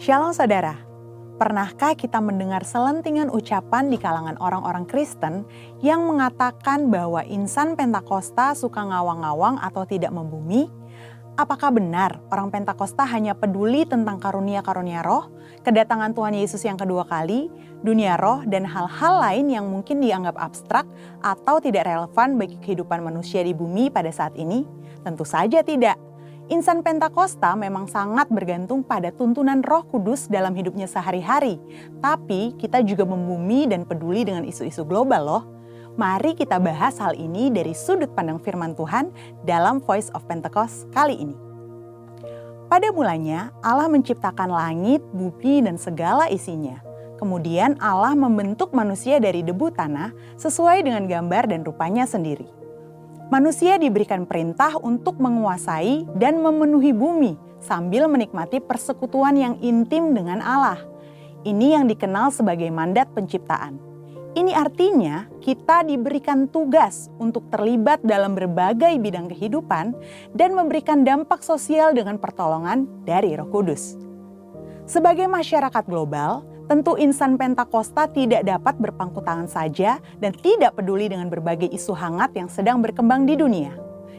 Shalom saudara, pernahkah kita mendengar selentingan ucapan di kalangan orang-orang Kristen yang mengatakan bahwa insan Pentakosta suka ngawang-ngawang atau tidak membumi? Apakah benar orang Pentakosta hanya peduli tentang karunia-karunia roh, kedatangan Tuhan Yesus yang kedua kali, dunia roh, dan hal-hal lain yang mungkin dianggap abstrak atau tidak relevan bagi kehidupan manusia di bumi pada saat ini? Tentu saja tidak. Insan Pentakosta memang sangat bergantung pada tuntunan Roh Kudus dalam hidupnya sehari-hari. Tapi kita juga membumi dan peduli dengan isu-isu global loh. Mari kita bahas hal ini dari sudut pandang firman Tuhan dalam Voice of Pentecost kali ini. Pada mulanya Allah menciptakan langit, bumi, dan segala isinya. Kemudian Allah membentuk manusia dari debu tanah sesuai dengan gambar dan rupanya sendiri. Manusia diberikan perintah untuk menguasai dan memenuhi bumi sambil menikmati persekutuan yang intim dengan Allah. Ini yang dikenal sebagai mandat penciptaan. Ini artinya kita diberikan tugas untuk terlibat dalam berbagai bidang kehidupan dan memberikan dampak sosial dengan pertolongan dari Roh Kudus. Sebagai masyarakat global, tentu insan Pentakosta tidak dapat berpangku tangan saja dan tidak peduli dengan berbagai isu hangat yang sedang berkembang di dunia.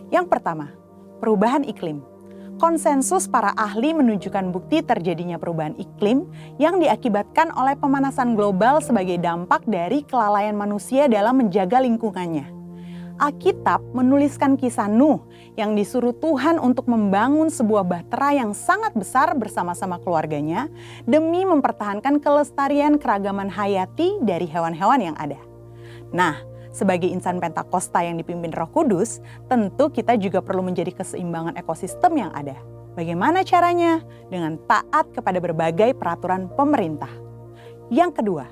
Yang pertama, perubahan iklim. Konsensus para ahli menunjukkan bukti terjadinya perubahan iklim yang diakibatkan oleh pemanasan global sebagai dampak dari kelalaian manusia dalam menjaga lingkungannya. Alkitab menuliskan kisah Nuh yang disuruh Tuhan untuk membangun sebuah bahtera yang sangat besar bersama-sama keluarganya demi mempertahankan kelestarian keragaman hayati dari hewan-hewan yang ada. Nah, sebagai insan Pentakosta yang dipimpin Roh Kudus, tentu kita juga perlu menjadi keseimbangan ekosistem yang ada. Bagaimana caranya? Dengan taat kepada berbagai peraturan pemerintah. Yang kedua,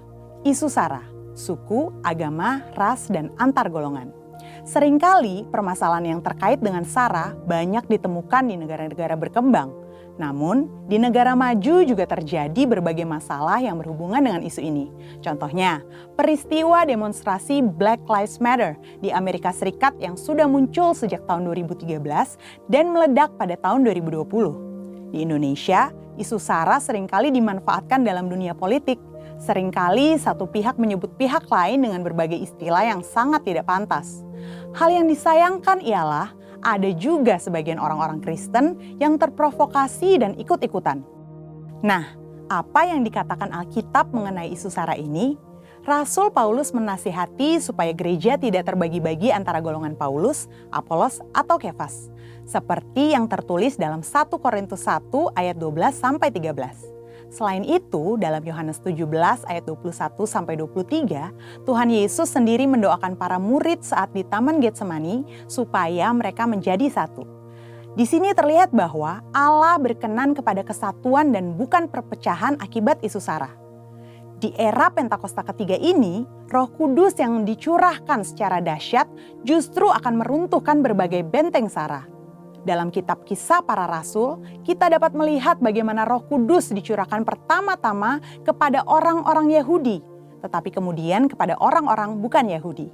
isu SARA, suku, agama, ras, dan antar golongan. Seringkali permasalahan yang terkait dengan SARA banyak ditemukan di negara-negara berkembang. Namun, di negara maju juga terjadi berbagai masalah yang berhubungan dengan isu ini. Contohnya, peristiwa demonstrasi Black Lives Matter di Amerika Serikat yang sudah muncul sejak tahun 2013 dan meledak pada tahun 2020. Di Indonesia, isu SARA seringkali dimanfaatkan dalam dunia politik. Seringkali satu pihak menyebut pihak lain dengan berbagai istilah yang sangat tidak pantas. Hal yang disayangkan ialah ada juga sebagian orang-orang Kristen yang terprovokasi dan ikut-ikutan. Nah, apa yang dikatakan Alkitab mengenai isu SARA ini? Rasul Paulus menasihati supaya gereja tidak terbagi-bagi antara golongan Paulus, Apolos, atau Kefas. Seperti yang tertulis dalam 1 Korintus 1 ayat 12-13. Selain itu, dalam Yohanes 17 ayat 21-23, Tuhan Yesus sendiri mendoakan para murid saat di Taman Getsemani supaya mereka menjadi satu. Di sini terlihat bahwa Allah berkenan kepada kesatuan dan bukan perpecahan akibat isu SARA. Di era Pentakosta ketiga ini, Roh Kudus yang dicurahkan secara dahsyat justru akan meruntuhkan berbagai benteng SARA. Dalam kitab Kisah Para Rasul, kita dapat melihat bagaimana Roh Kudus dicurahkan pertama-tama kepada orang-orang Yahudi, tetapi kemudian kepada orang-orang bukan Yahudi.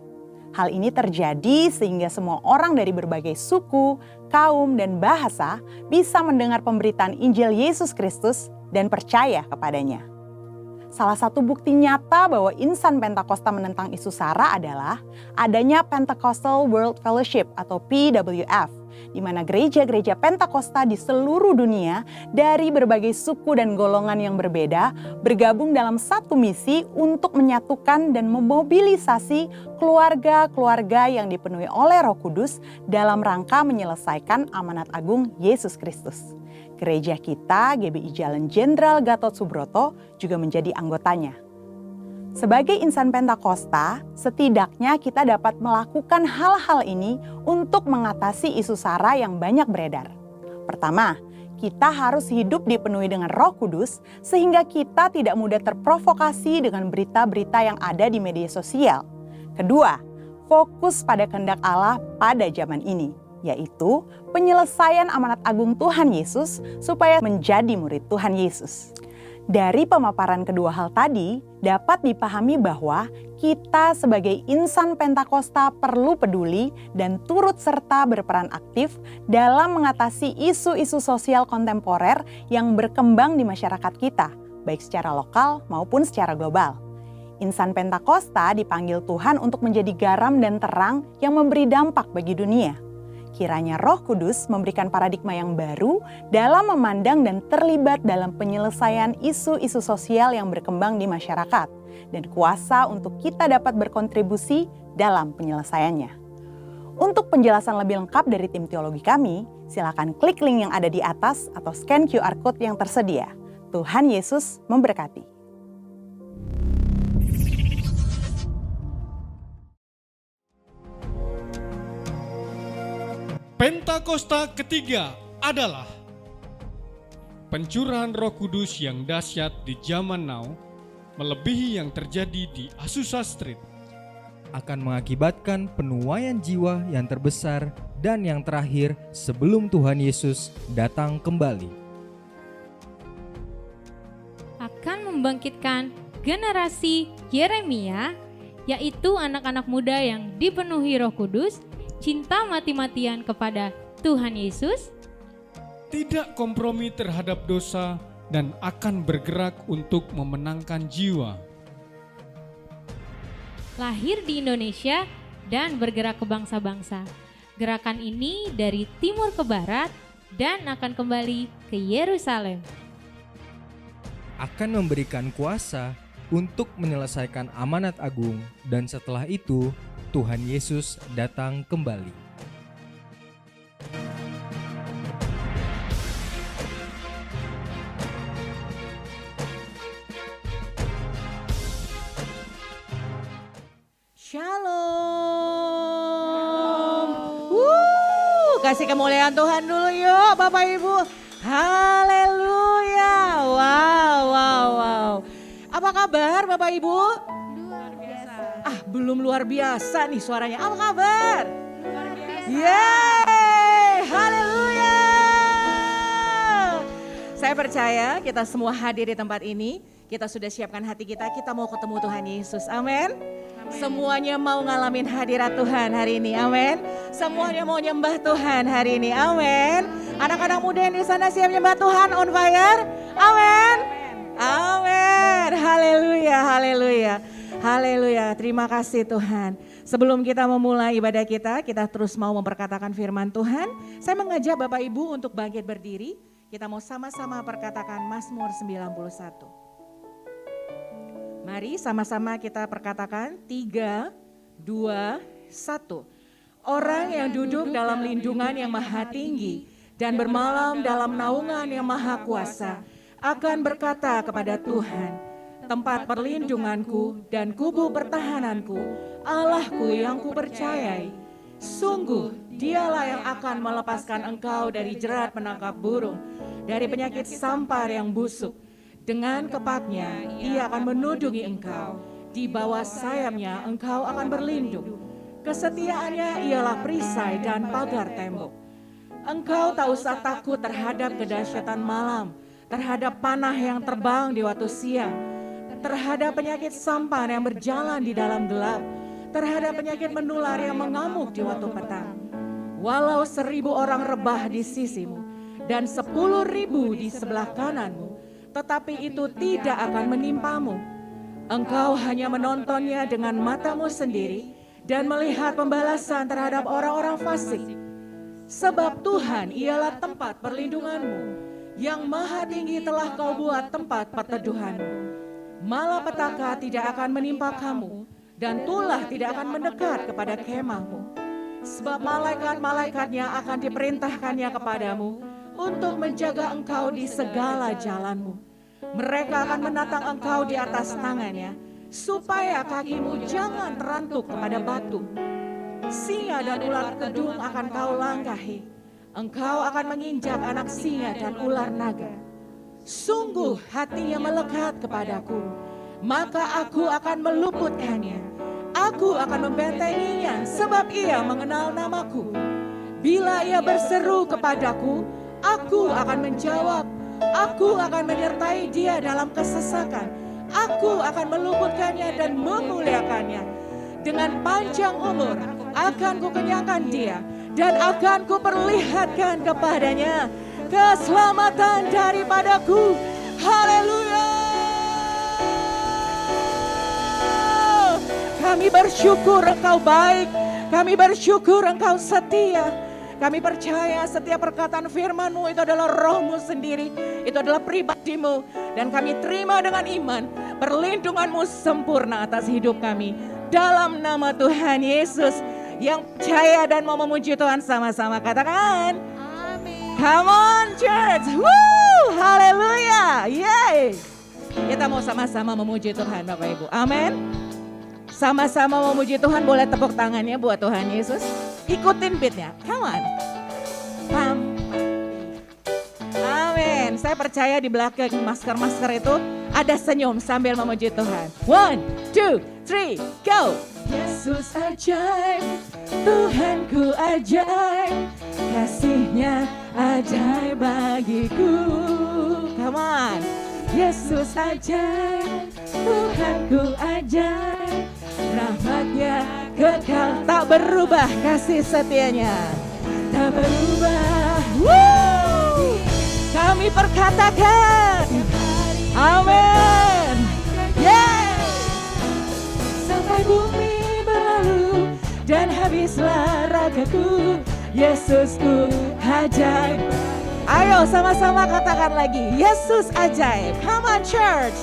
Hal ini terjadi sehingga semua orang dari berbagai suku, kaum, dan bahasa bisa mendengar pemberitaan Injil Yesus Kristus dan percaya kepadanya. Salah satu bukti nyata bahwa insan Pentakosta menentang isu SARA adalah adanya Pentecostal World Fellowship atau PWF, di mana gereja-gereja Pentakosta di seluruh dunia dari berbagai suku dan golongan yang berbeda bergabung dalam satu misi untuk menyatukan dan memobilisasi keluarga-keluarga yang dipenuhi oleh Roh Kudus dalam rangka menyelesaikan amanat agung Yesus Kristus. Gereja kita, GBI Jalan Jenderal Gatot Subroto, juga menjadi anggotanya. Sebagai insan Pentakosta, setidaknya kita dapat melakukan hal-hal ini untuk mengatasi isu SARA yang banyak beredar. Pertama, kita harus hidup dipenuhi dengan Roh Kudus sehingga kita tidak mudah terprovokasi dengan berita-berita yang ada di media sosial. Kedua, fokus pada kehendak Allah pada zaman ini, yaitu penyelesaian amanat agung Tuhan Yesus supaya menjadi murid Tuhan Yesus. Dari pemaparan kedua hal tadi, dapat dipahami bahwa kita sebagai insan Pentakosta perlu peduli dan turut serta berperan aktif dalam mengatasi isu-isu sosial kontemporer yang berkembang di masyarakat kita, baik secara lokal maupun secara global. Insan Pentakosta dipanggil Tuhan untuk menjadi garam dan terang yang memberi dampak bagi dunia. Kiranya Roh Kudus memberikan paradigma yang baru dalam memandang dan terlibat dalam penyelesaian isu-isu sosial yang berkembang di masyarakat, dan kuasa untuk kita dapat berkontribusi dalam penyelesaiannya. Untuk penjelasan lebih lengkap dari tim teologi kami, silakan klik link yang ada di atas atau scan QR Code yang tersedia. Tuhan Yesus memberkati. Pentakosta ketiga adalah pencurahan Roh Kudus yang dahsyat di zaman now, melebihi yang terjadi di Azusa Street. Akan mengakibatkan penuaian jiwa yang terbesar dan yang terakhir sebelum Tuhan Yesus datang kembali. Akan membangkitkan generasi Yeremia, yaitu anak-anak muda yang dipenuhi Roh Kudus, cinta mati-matian kepada Tuhan Yesus, tidak kompromi terhadap dosa, dan akan bergerak untuk memenangkan jiwa. lahir di Indonesia dan bergerak ke bangsa-bangsa. Gerakan ini dari timur ke barat dan akan kembali ke Yerusalem. Akan memberikan kuasa untuk menyelesaikan amanat agung, dan setelah itu Tuhan Yesus datang kembali. Shalom. Kasih kemuliaan Tuhan dulu yuk Bapak Ibu. Haleluya. Wow. Apa kabar Bapak Ibu? Luar biasa. Belum luar biasa nih suaranya. Apa kabar? Luar biasa. Yeay, haleluya. Saya percaya kita semua hadir di tempat ini. Kita sudah siapkan hati kita mau ketemu Tuhan Yesus. Amin. Semuanya mau ngalamin hadirat Tuhan hari ini. Amin. Semuanya mau nyembah Tuhan hari ini. Amin. Anak-anak muda yang di sana siap nyembah Tuhan on fire. Amin. Amin. Haleluya, haleluya. Haleluya, terima kasih Tuhan. Sebelum kita memulai ibadah kita terus mau memperkatakan firman Tuhan. Saya mengajak Bapak Ibu untuk bangkit berdiri. Kita mau sama-sama perkatakan Mazmur 91. Mari sama-sama kita perkatakan 3, 2, 1. Orang yang duduk dalam lindungan yang maha tinggi dan bermalam dalam naungan yang maha kuasa akan berkata kepada Tuhan, tempat perlindunganku dan kubu pertahananku, Allahku yang kupercayai. Sungguh dialah yang akan melepaskan engkau dari jerat penangkap burung, dari penyakit sampar yang busuk. Dengan kepaknya ia akan menudungi engkau, di bawah sayapnya engkau akan berlindung. Kesetiaannya ialah perisai dan pagar tembok. Engkau tak usah takut terhadap kedahsyatan malam, terhadap panah yang terbang di waktu siang, terhadap penyakit sampar yang berjalan di dalam gelap, terhadap penyakit menular yang mengamuk di waktu petang. Walau 1.000 orang rebah di sisimu dan 10.000 di sebelah kananmu, tetapi itu tidak akan menimpamu. Engkau hanya menontonnya dengan matamu sendiri dan melihat pembalasan terhadap orang-orang fasik. Sebab Tuhan ialah tempat perlindunganmu, yang maha tinggi telah kau buat tempat perteduhanmu. Malapetaka tidak akan menimpa kamu, dan tulah tidak akan mendekat kepada kemahmu. Sebab malaikat-malaikatnya akan diperintahkannya kepadamu untuk menjaga engkau di segala jalanmu. Mereka akan menatang engkau di atas tangannya, supaya kakimu jangan terantuk kepada batu. Singa dan ular kedung akan kau langkahi. Engkau akan menginjak anak singa dan ular naga. Sungguh hatinya melekat kepadaku, maka aku akan meluputkannya. Aku akan membentenginya sebab ia mengenal namaku. Bila ia berseru kepadaku, aku akan menjawab. Aku akan menyertai dia dalam kesesakan. Aku akan meluputkannya dan memuliakannya. Dengan panjang umur akan kukenyangkan dia dan akan kuperlihatkan kepadanya keselamatan daripadaku. Haleluya. Kami bersyukur Engkau baik. Kami bersyukur Engkau setia. Kami percaya setiap perkataan firman-Mu itu adalah Roh-Mu sendiri. Itu adalah pribadi-Mu. Dan kami terima dengan iman perlindungan-Mu sempurna atas hidup kami. Dalam nama Tuhan Yesus. Yang percaya dan mau memuji Tuhan sama-sama katakan. Amin. Come on church. Woo! Haleluya. Yay. Kita mau sama-sama memuji Tuhan Bapak Ibu. Amin. Sama-sama memuji Tuhan, boleh tepuk tangannya buat Tuhan Yesus. Ikutin beatnya, come on. Pam. Amin. Saya percaya di belakang masker-masker itu ada senyum sambil memuji Tuhan. 1, 2, 3, go. Yesus ajaib, Tuhanku ajaib, kasih-Nya ajaib bagiku. Come on. Yesus ajaib, Tuhanku ajaib, rahmat-Nya kekal tak berubah, kasih setia-Nya tak berubah. Woo! Kami perkatakan, amin. Yeah. Sampai bumi berlalu dan habislah ragaku, Yesusku ajaib. Ayo sama-sama katakan lagi, Yesus ajaib. Come on church.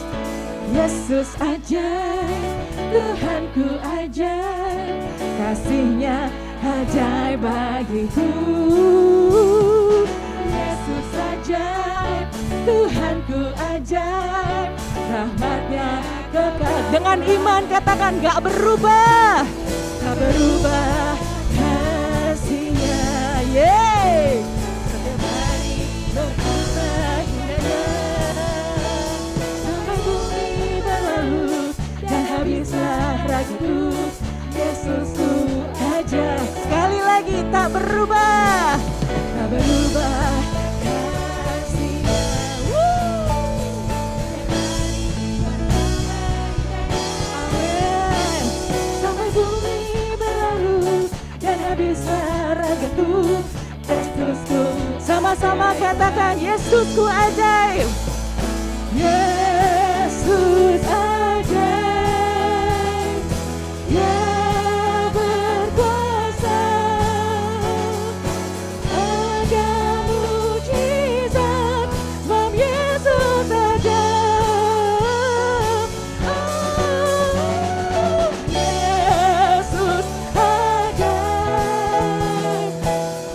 Yesus ajaib, Tuhanku ajaib, kasih-Nya ajaib bagiku. Yesus ajaib, Tuhanku ajaib, rahmat-Nya kekal. Dengan iman katakan gak berubah, gak berubah kasih-Nya. Yeay. Setiap hari berubah indahnya, sampai bumi berlalu dan habislah ragiku, Yesusku aja. Sekali lagi tak berubah, tak berubah kasih-Nya. Amin. Sampai bumi berlalu dan habislah ragaku, Yesusku. Sama-sama katakan, Yesusku ajaib. Yesus ajaib, Dia berkuasa, ada mujizat, sebab Yesus ajaib. Oh, Yesus ajaib,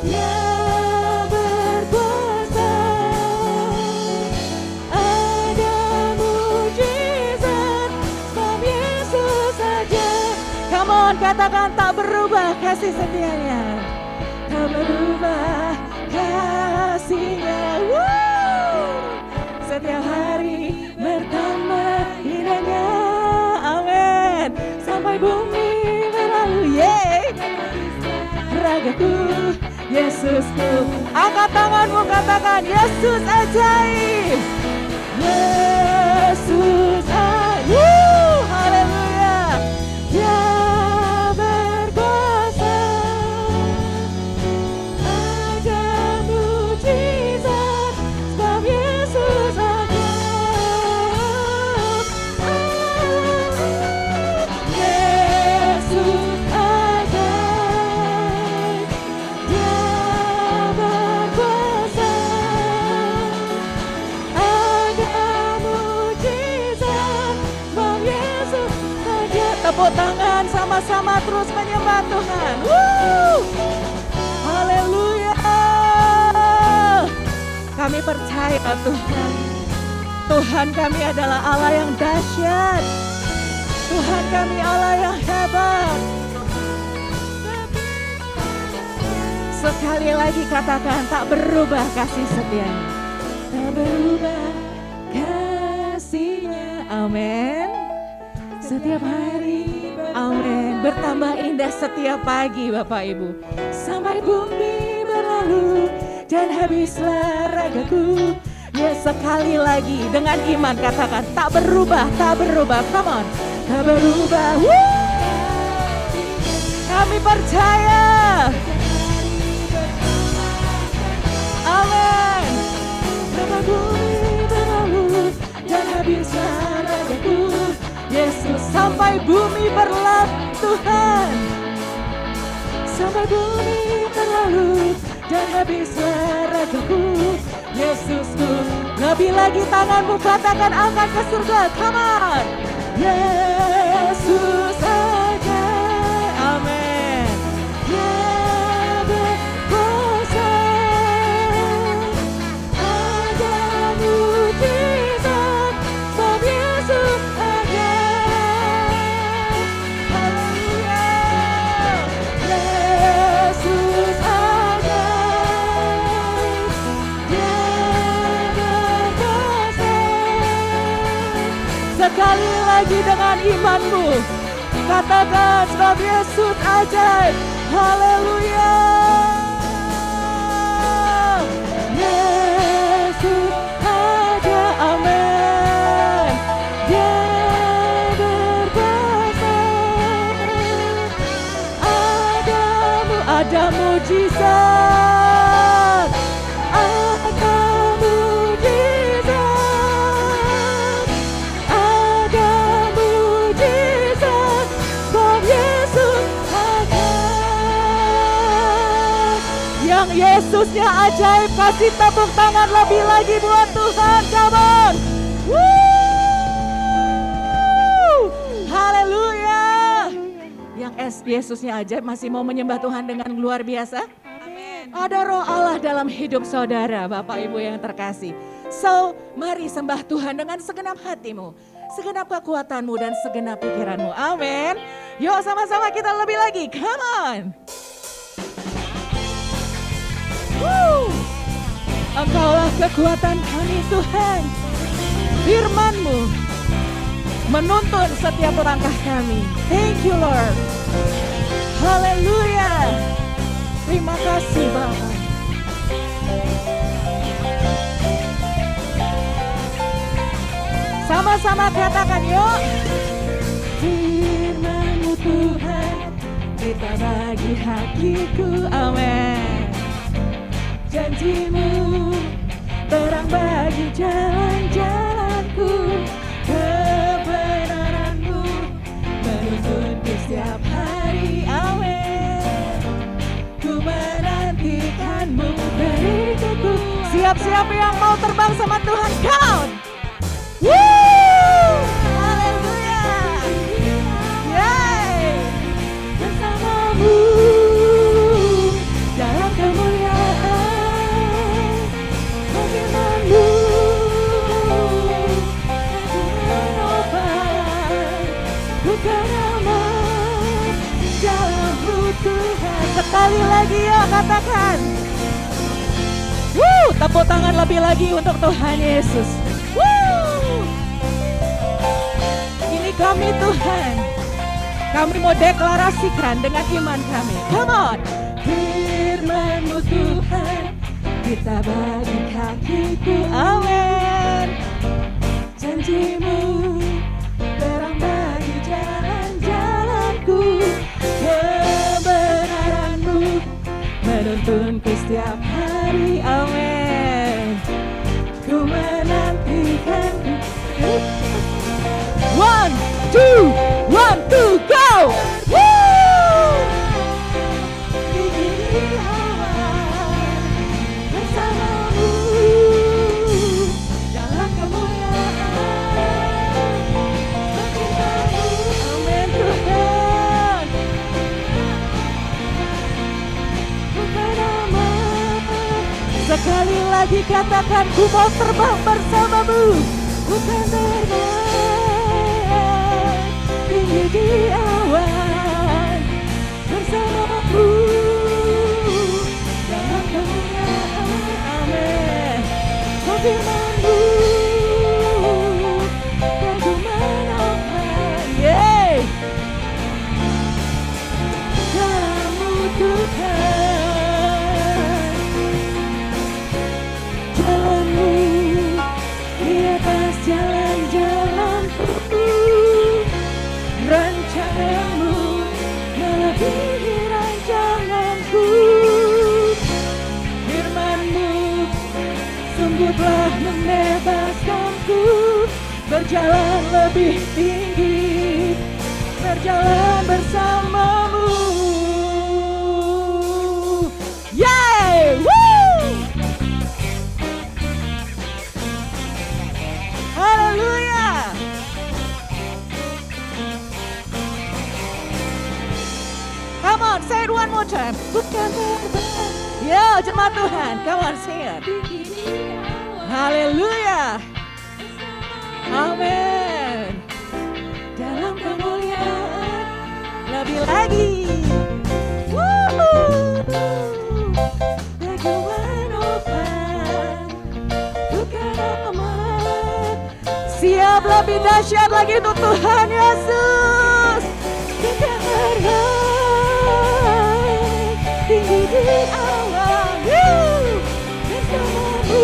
Dia berkuasa, ada mujizat, sebab Yesus ajaib. Come on, katakan tak berubah kasih setia-Nya, tak berubah kasih-Nya. Woo! Setiap hari bertambah indahnya. Amin. Sampai bumi berlalu, yeay. Ragaku, Yesusku. Angkat tanganmu, katakan Yesus ajaib. Yesus ajaib. Haleluya. Dia berkuasa, ada mujizat, sebab Yesus ajaib. Yesus ajaib, Dia berkuasa, ada mujizat, sebab Yesus ajaib. Tepuk tangan sama-sama terus menyembah Tuhan. Woo! Haleluya. Kami percaya Tuhan. Tuhan kami adalah Allah yang dahsyat. Tuhan kami Allah yang hebat. Sekali lagi katakan, tak berubah kasih setia-Nya, tak berubah kasih-Nya. Amin. Setiap hari, amin, bertambah indah setiap pagi Bapak Ibu. Sampai bumi berlalu dan habislah ragaku, Yes, sekali lagi dengan iman katakan tak berubah, tak berubah. Come on. Tak berubah. Woo! Kami percaya. Amin. Sampai bumi berlalu dan habislah ragaku. Yesus, sampai bumi berlalu Tuhan. Sampai bumi berlalu dan habislah ragaku. Yesusku, lebih lagi tanganmu katakan angkat ke surga. Come on. Yesus aja. Amin. Dia berkuasa. Ada mujizat sebab Yesus ada. Haleluya. Yesus ada. Sekali lagi dengan imanmu katakan sebab Yesus ajaib. Haleluya. Yesus ada. Amin. Dia berkuasa. Ada mujizat. Ada mujizat. Ada mujizat. Sebab Yesus ada. Yang Yesusnya ajaib, kasih tepuk tangan lebih lagi buat Tuhan. Come on. Woo! Haleluya. Yang Yesusnya ajaib masih mau menyembah Tuhan dengan luar biasa? Ada roh Allah dalam hidup saudara, Bapak Ibu yang terkasih. So, mari sembah Tuhan dengan segenap hatimu, segenap kekuatanmu dan segenap pikiranmu. Amin. Yuk sama-sama kita lebih lagi. Come on. Woo. Engkaulah kekuatan kami Tuhan. Firman-Mu menuntun setiap langkah kami. Thank you Lord. Haleluya. Terima kasih Bapa. Sama-sama katakan yuk. Firman-Mu Tuhan, kita bagi hatiku. Amin. Janji-Mu terang bagi jalan-jalanku. Kebenaran-Mu menuntun di setiap hari. Amin. Ku menantikan-Mu berikutku. Siap-siap yang mau terbang sama Tuhan. Count. Woo! Haleluya. Yay! Bersama-Mu dalam kemuliaan. Firman-Mu bukan aman dalam-Mu Tuhan. Sekali lagi ya katakan. Woo, tepuk tangan lebih lagi untuk Tuhan Yesus. Woo. Ini kami Tuhan. Kami mau deklarasikan dengan iman kami. Come on. Firman-Mu Tuhan, kita bagi kakiku. Amin. Janji-Mu terang bagi jalan-jalanku. Kebenaran-Mu menuntunku setiap hari. Amin. Ku menantikan. 1, 2, 1, 2, go! Woo! Gigi awan bersama-Mu dalam kemuliaan. Cinta-Mu, amin Tuhan. Bukan aman. Sekali lagi katakan, ku mau terbang bersama-Mu. Bukan terbang tinggi di awan bersama-Mu dalam kemuliaan. Amin. Oh firman-Mu kegemaran. Yeay. Dalam-Mu Tuhan, jalan-Mu berjalan lebih tinggi, berjalan bersamamu. Yeay! Woo! Haleluya! Come on, say it one more time. Bukan terbang. Ya, jemaat Tuhan, come on, sing it. Haleluya. Amin. Dalam kemuliaan lebih lagi. Woo! Siap lebih dahsyat lagi untuk Tuhan Yesus. Kita terbang tinggi di awan bersamamu.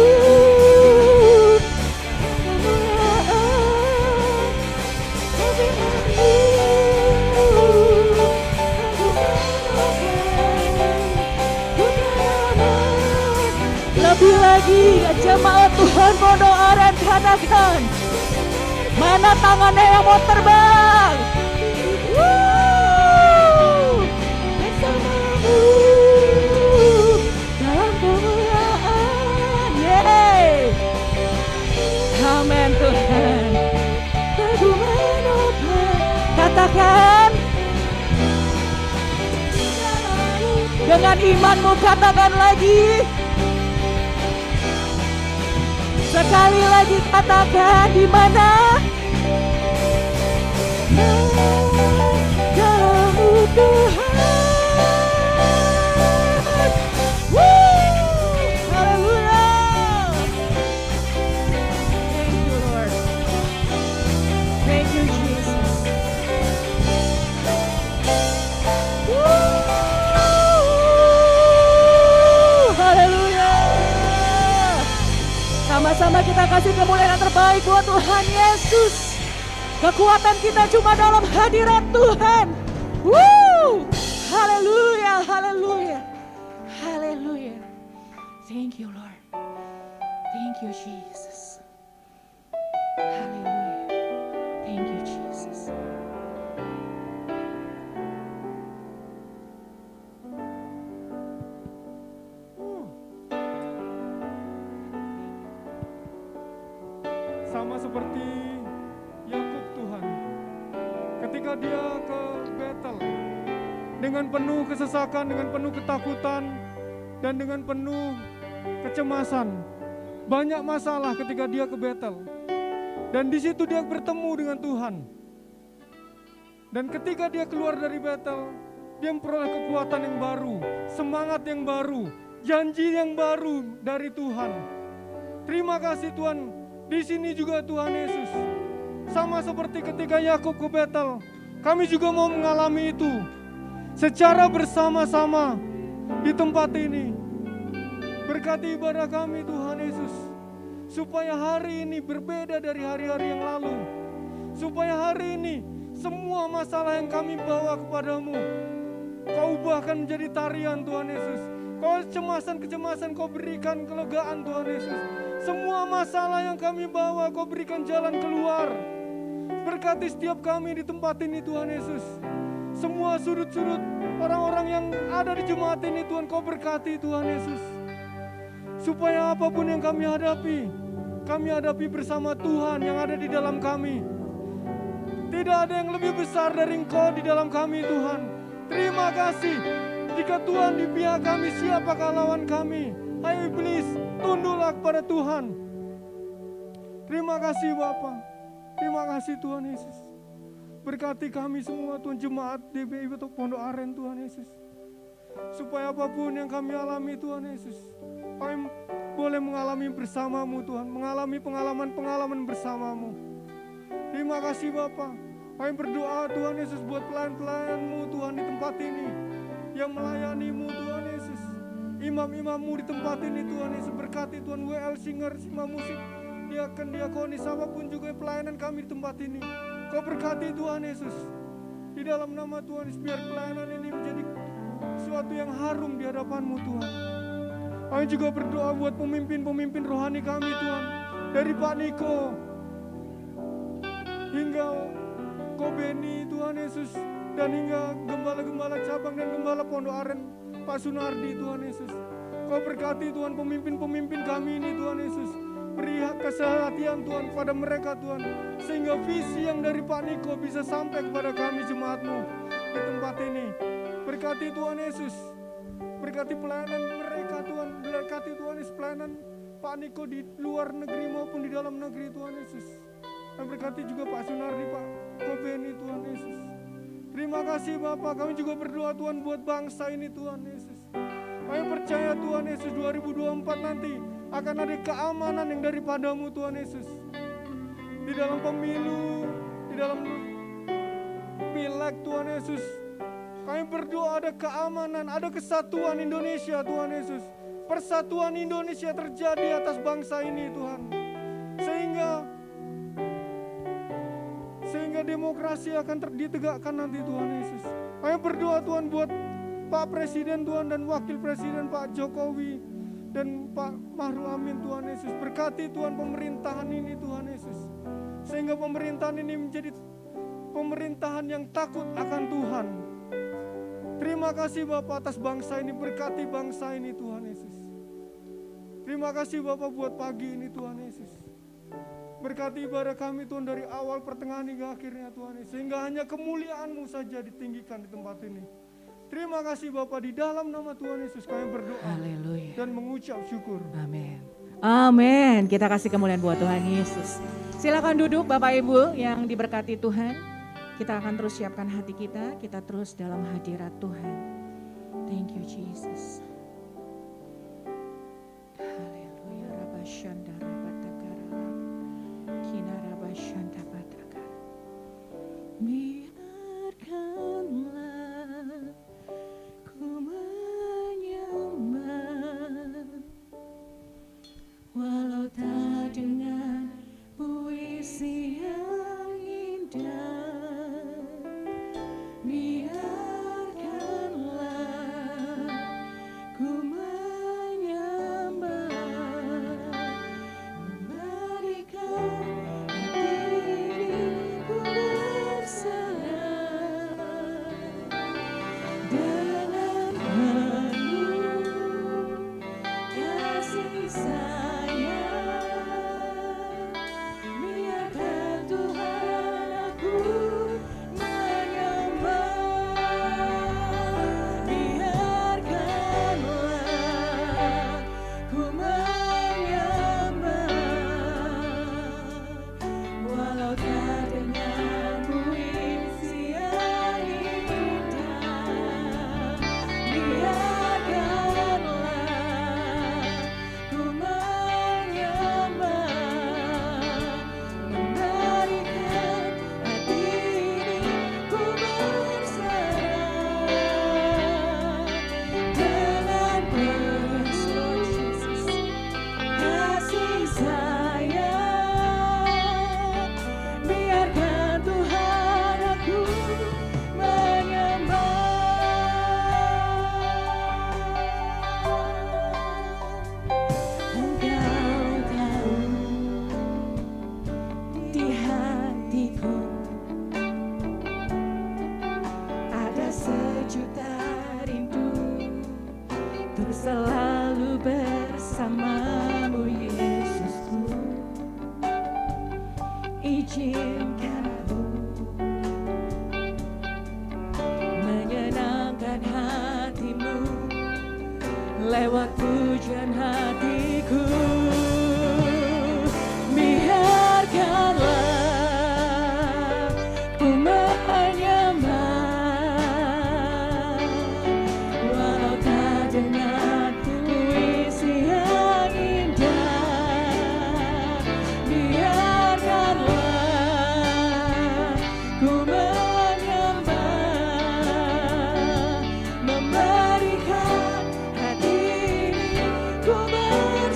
Lebih lagi jemaat Tuhan mau doa dan katakan, mana tangannya yang mau terbang? Woo! Bersamamu dalam kemuliaan. Yeay! Amin Tuhan. Aku menopang. Katakan dengan imanmu, katakan lagi. Sekali lagi katakan, di mana? Dalam Tuhan. Woo! Haleluya. Thank you Lord. Thank you Jesus. Woo! Haleluya. Sama-sama kita kasih kemuliaan terbaik buat Tuhan Yesus. Kekuatan kita cuma dalam hadirat Tuhan. Woo! Haleluya, haleluya, haleluya. Thank you Lord. Thank you Jesus. Haleluya. Thank you Jesus. Sama seperti Yakub Tuhan, ketika dia ke Betel dengan penuh kesesakan, dengan penuh ketakutan, dan dengan penuh kecemasan, banyak masalah ketika dia ke Betel, dan di situ dia bertemu dengan Tuhan. Dan ketika dia keluar dari Betel, dia memperoleh kekuatan yang baru, semangat yang baru, janji yang baru dari Tuhan. Terima kasih Tuhan. Di sini juga Tuhan Yesus, sama seperti ketika Yakub ke Betel, kami juga mau mengalami itu secara bersama-sama di tempat ini. Berkati ibadah kami Tuhan Yesus, supaya hari ini berbeda dari hari-hari yang lalu. Supaya hari ini semua masalah yang kami bawa kepadamu, Kau ubahkan menjadi tarian Tuhan Yesus. Kau kecemasan-kecemasan Kau berikan kelegaan Tuhan Yesus. Semua masalah yang kami bawa Kau berikan jalan keluar. Berkati setiap kami di tempat ini Tuhan Yesus. Semua sudut-sudut orang-orang yang ada di jemaat ini Tuhan Kau berkati Tuhan Yesus. Supaya apapun yang kami hadapi bersama Tuhan yang ada di dalam kami. Tidak ada yang lebih besar dari Engkau di dalam kami Tuhan. Terima kasih. Jika Tuhan di pihak kami, siapakah lawan kami? Hai iblis, tunduklah kepada Tuhan. Terima kasih Bapa. Terima kasih Tuhan Yesus. Berkati kami semua Tuhan, jemaat DBI Betok Pondok Aren Tuhan Yesus. Supaya apapun yang kami alami Tuhan Yesus, kami boleh mengalami bersamamu Tuhan. Mengalami pengalaman-pengalaman bersamamu. Terima kasih Bapa. Kami berdoa Tuhan Yesus buat pelayan-pelayanmu Tuhan di tempat ini, yang melayanimu Tuhan Yesus. Imam-imammu di tempat ini Tuhan Yesus, berkati Tuhan WL Singer, imam musik, diakonis, apapun juga pelayanan kami di tempat ini. Kau berkati Tuhan Yesus. Di dalam nama Tuhan Yesus, biar pelayanan ini menjadi sesuatu yang harum di hadapan-Mu Tuhan. Kami juga berdoa buat pemimpin-pemimpin rohani kami Tuhan. Dari Pak Niko, hingga Kobeni Tuhan Yesus, dan hingga gembala-gembala cabang dan gembala Pondok Aren Pak Sunardi Tuhan Yesus. Kau berkati Tuhan pemimpin-pemimpin kami ini Tuhan Yesus. Beri kesehatan Tuhan kepada mereka Tuhan, sehingga visi yang dari Pak Niko bisa sampai kepada kami jemaat-Mu di tempat ini. Berkati Tuhan Yesus, berkati pelayanan mereka Tuhan, berkati Tuhan Yesus pelayanan Pak Niko di luar negeri maupun di dalam negeri Tuhan Yesus. Dan berkati juga Pak Sunardi, Pak Kobeni Tuhan Yesus. Terima kasih Bapak, kami juga berdoa Tuhan buat bangsa ini Tuhan Yesus. Kami percaya Tuhan Yesus 2024 nanti akan ada keamanan yang daripadamu Tuhan Yesus. Di dalam pemilu, di dalam pileg Tuhan Yesus, kami berdoa ada keamanan, ada kesatuan Indonesia Tuhan Yesus. Persatuan Indonesia terjadi atas bangsa ini Tuhan. Sehingga demokrasi akan ditegakkan nanti Tuhan Yesus. Kami berdoa Tuhan buat Pak Presiden Tuhan dan Wakil Presiden Pak Jokowi dan Pak Maruf Amin Tuhan Yesus. Berkati Tuhan pemerintahan ini Tuhan Yesus, sehingga pemerintahan ini menjadi pemerintahan yang takut akan Tuhan. Terima kasih Bapak atas bangsa ini, berkati bangsa ini Tuhan Yesus. Terima kasih Bapak buat pagi ini Tuhan Yesus. Berkati ibadah kami Tuhan dari awal pertengahan hingga akhirnya Tuhan Yesus, sehingga hanya kemuliaan-Mu saja ditinggikan di tempat ini. Terima kasih Bapak, di dalam nama Tuhan Yesus kami berdoa. Haleluya. Dan mengucap syukur. Amin. Amin. Kita kasih kemuliaan buat Tuhan Yesus. Silakan duduk Bapak Ibu yang diberkati Tuhan. Kita akan terus siapkan hati kita terus dalam hadirat Tuhan. Thank you Jesus. Haleluya. Rabashanda rabatakara. Kina rabashanda batakara. Biarkanlah ku menyembah, walau tak dengan puisi yang indah. Biarkanlah ku menyembah, memberikan diriku berserah dengan penuh kasih sayang. Biarkan Tuhan aku menyembah, biarkanlah ku menyembah, walau tak dengan puisi yang indah. Biarkanlah ku menyembah, memberikan hati ini ku berserah dengan penuh kasih sayang. Biarkan Tuhan aku menyembah. Engkau tahu di hatiku ada sejuta rindu untuk selalu bersamamu Yesusku. Izinkan aku menyenangkan hatimu lewat pujian hatiku. Biarkanlah ku menyembah, walau tak dengan puisi yang indah. Biarkanlah ku menyembah, memberikan hati ini ku berserah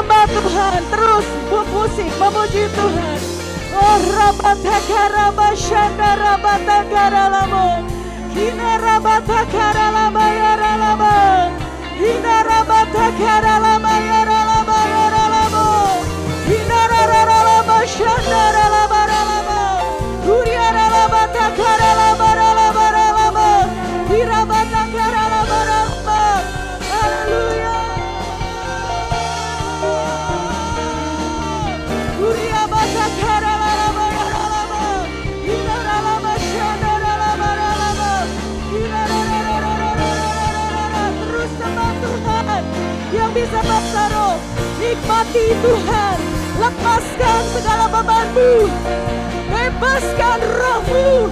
sembah Tuhan, terus musik memuji Tuhan. Oh rabatakara basyandara batakara lamo, hina rabatakara lama yara lama, hina rabatakara lama yara lama yara lamo, hina rara lama syandara lama lama, huriara lama takara lama lama lama, hira batakara lama lama. Haleluya. Huria batakara lama lama, hira lama syandara lama lama, hira terus sembah Tuhan yang bisa bertaruh. Nikmati Tuhan, lepaskan segala bebanmu, bebaskan rohmu,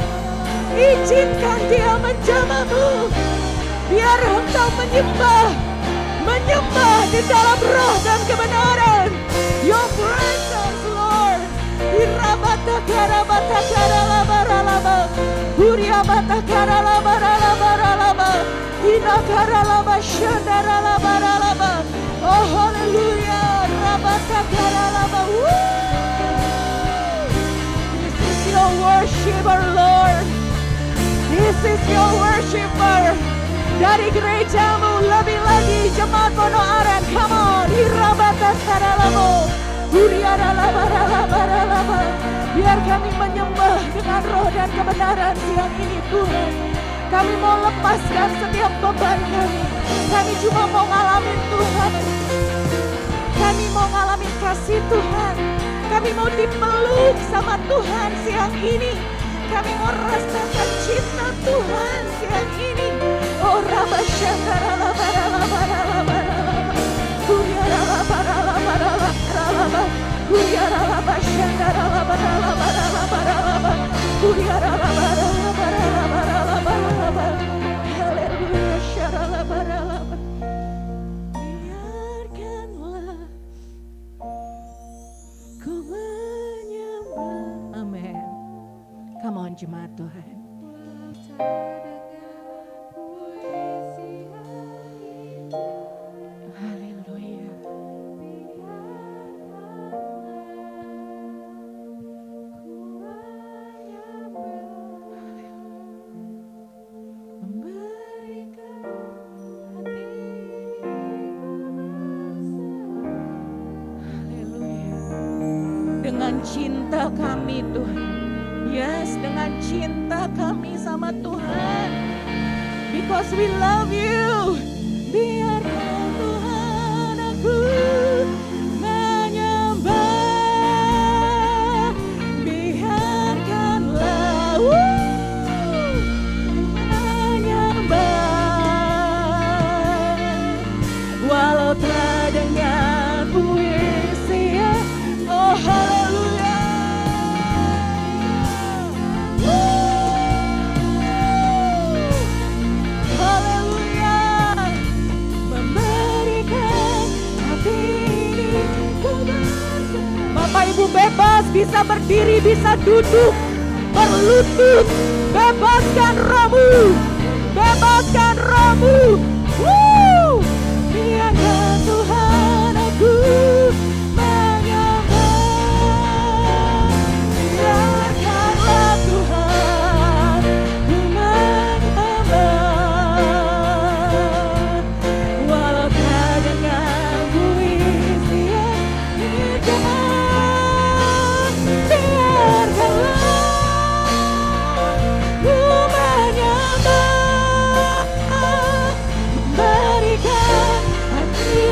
izinkan Dia menjamahmu, biar engkau menyembah di dalam roh dan kebenaran. Your presence, Lord. Irabatakara batakara labara laba, huriabatakara labara labara laba, inakara laba syandara labara laba. Oh hallelujah, rabatakara laba. This is your worshiper, Lord. This is your worshiper. Dari gerejamu lebih lagi jemaat Pondok Aren. Come on, irabatakara labo, huriara labara labara laba. Biar kami menyembah dengan roh dan kebenaran siang ini Tuhan. Kami mau lepaskan setiap beban kami. Kami cuma mau ngalamin Tuhan. Kami mau ngalamin kasih Tuhan. Kami mau dipeluk sama Tuhan siang ini. Kami mau rasakan cinta Tuhan siang ini. Oh Rabba Syakara Labara Labara Labara Labara, Huriara Labara Labara Labara Labara, Huriara Labba Syakara Labara Labara Labara Labara, Huriara Labara Labara Labara Labara Labara. Haleluya Syara Labara Labara. Biarkanlah ku menyembah. Amin. Come on jemaat Tuhan. Haleluya. Haleluya. Dengan cinta kami Tuhan. Yes, dengan cinta kami sama Tuhan. Because we love you. Biarkan Tuhan aku menyembah. Biarkanlah menyembah. Walau terdengar puisi. Oh haleluya. Haleluya. Memberikan hati ini kepada. Bapak Ibu bebas, bisa berdiri, bisa duduk, berlutut. Bebaskan rohmu. Bebaskan rohmu. Biarkan Tuhan aku menyembah. Biarkanlah Tuhan ku menyembah. Walau terdengar puisi yang indah, biarkanlah ku menyembah. Berikan hati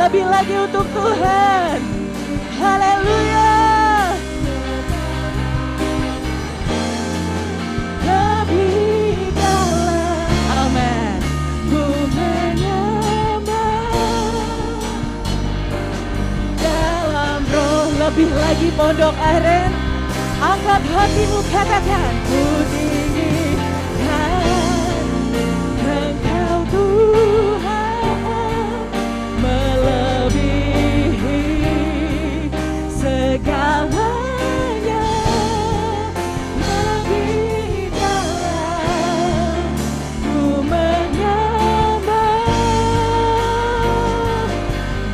lebih lagi untuk Tuhan. Haleluya. Lebih dalam, amin. Ku menyembah dalam roh. Lebih lagi Pondok Aren, angkat hatimu, katakan ku tinggikan Engkau Tuhan, melebihi segalanya. Lebih dalam ku menyembah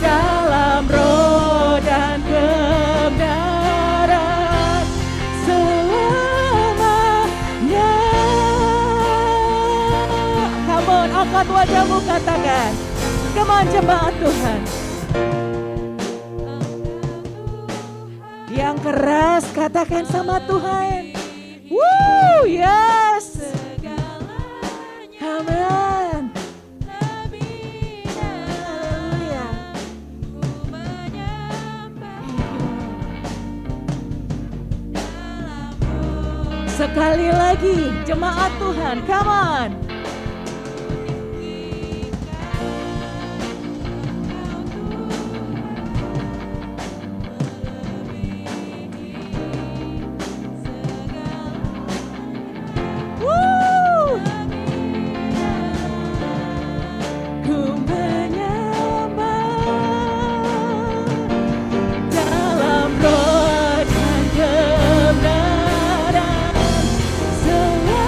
dalam roh dan kebenaran selamanya. Come on, angkat wajahmu, katakan. Come on, jemaat Tuhan. Yang keras katakan sama Tuhan. Woo, yes. Amen. Haleluya. Sekali lagi, jemaat Tuhan, come on. Woo! Ku menyembah dalam roh dan kebenaran selamanya.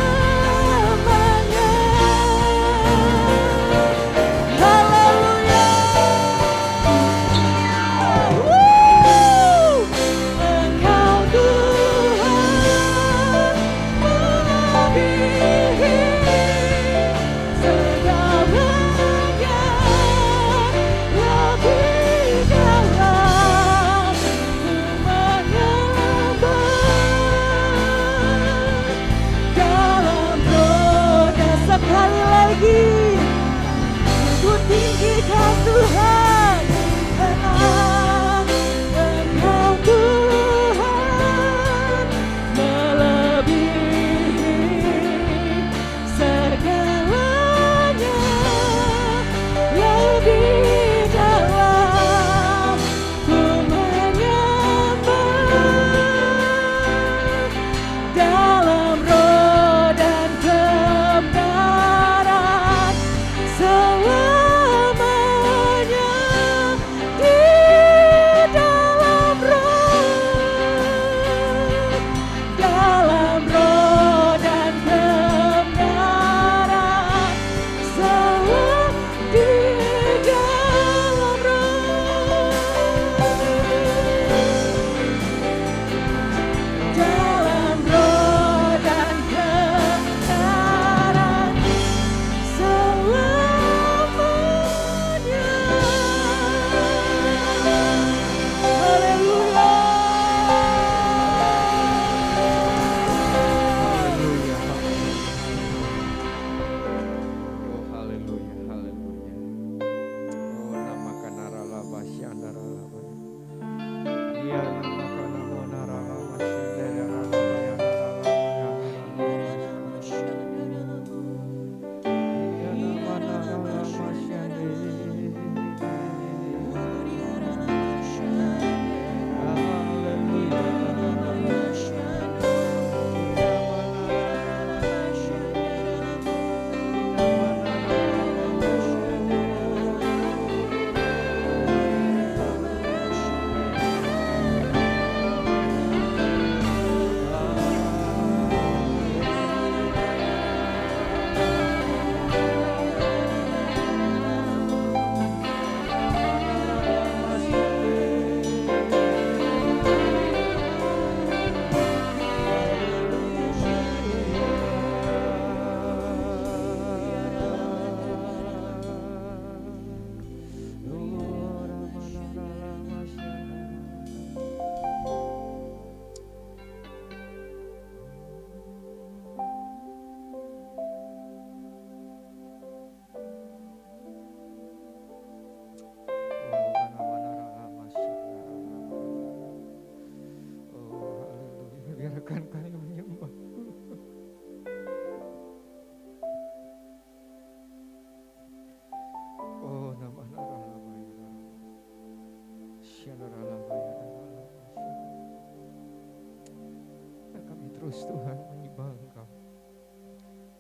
terus Tuhan menyembah Engkau.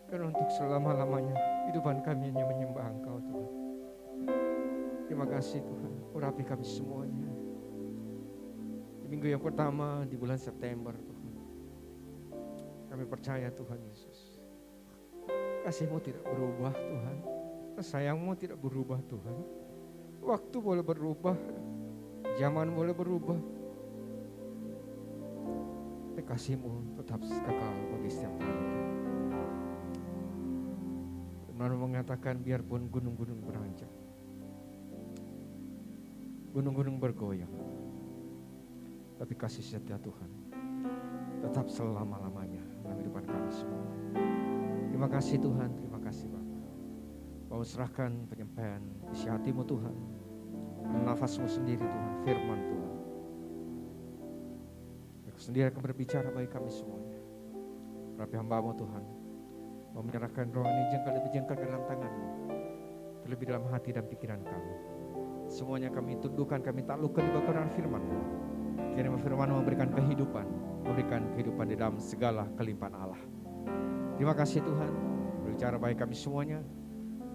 Dan untuk selama-lamanya kehidupan kami hanya menyembah Engkau Tuhan. Terima kasih Tuhan, urapi kami semuanya. Di minggu yang pertama di bulan September Tuhan, kami percaya Tuhan Yesus, kasih-Mu tidak berubah Tuhan, sayang-Mu tidak berubah Tuhan. Waktu boleh berubah, zaman boleh berubah, tapi kasih-Mu tetap kekal bagi setiap kami. Firman-Mu mengatakan biarpun gunung-gunung beranjak, gunung-gunung bergoyang, tapi kasih setia Tuhan tetap selama-lamanya dalam kehidupan kami semua. Terima kasih Tuhan, terima kasih Bapa. Kau serahkan penyampaian isi hati-Mu Tuhan, nafas-Mu sendiri Tuhan, firman Tuhan. Kau sendiri akan berbicara bagi kami semuanya. Rapi hamba-Mu Tuhan, mau menyerahkan roh ini lebih jengkal ke dalam tangan-Mu, terlebih dalam hati dan pikiran kami. Semuanya kami tundukkan, kami taklukkan di bawah kebenaran firman-Mu. Kirim firman-Mu memberikan kehidupan di dalam segala kelimpahan Allah. Terima kasih Tuhan, berbicara bagi kami semuanya.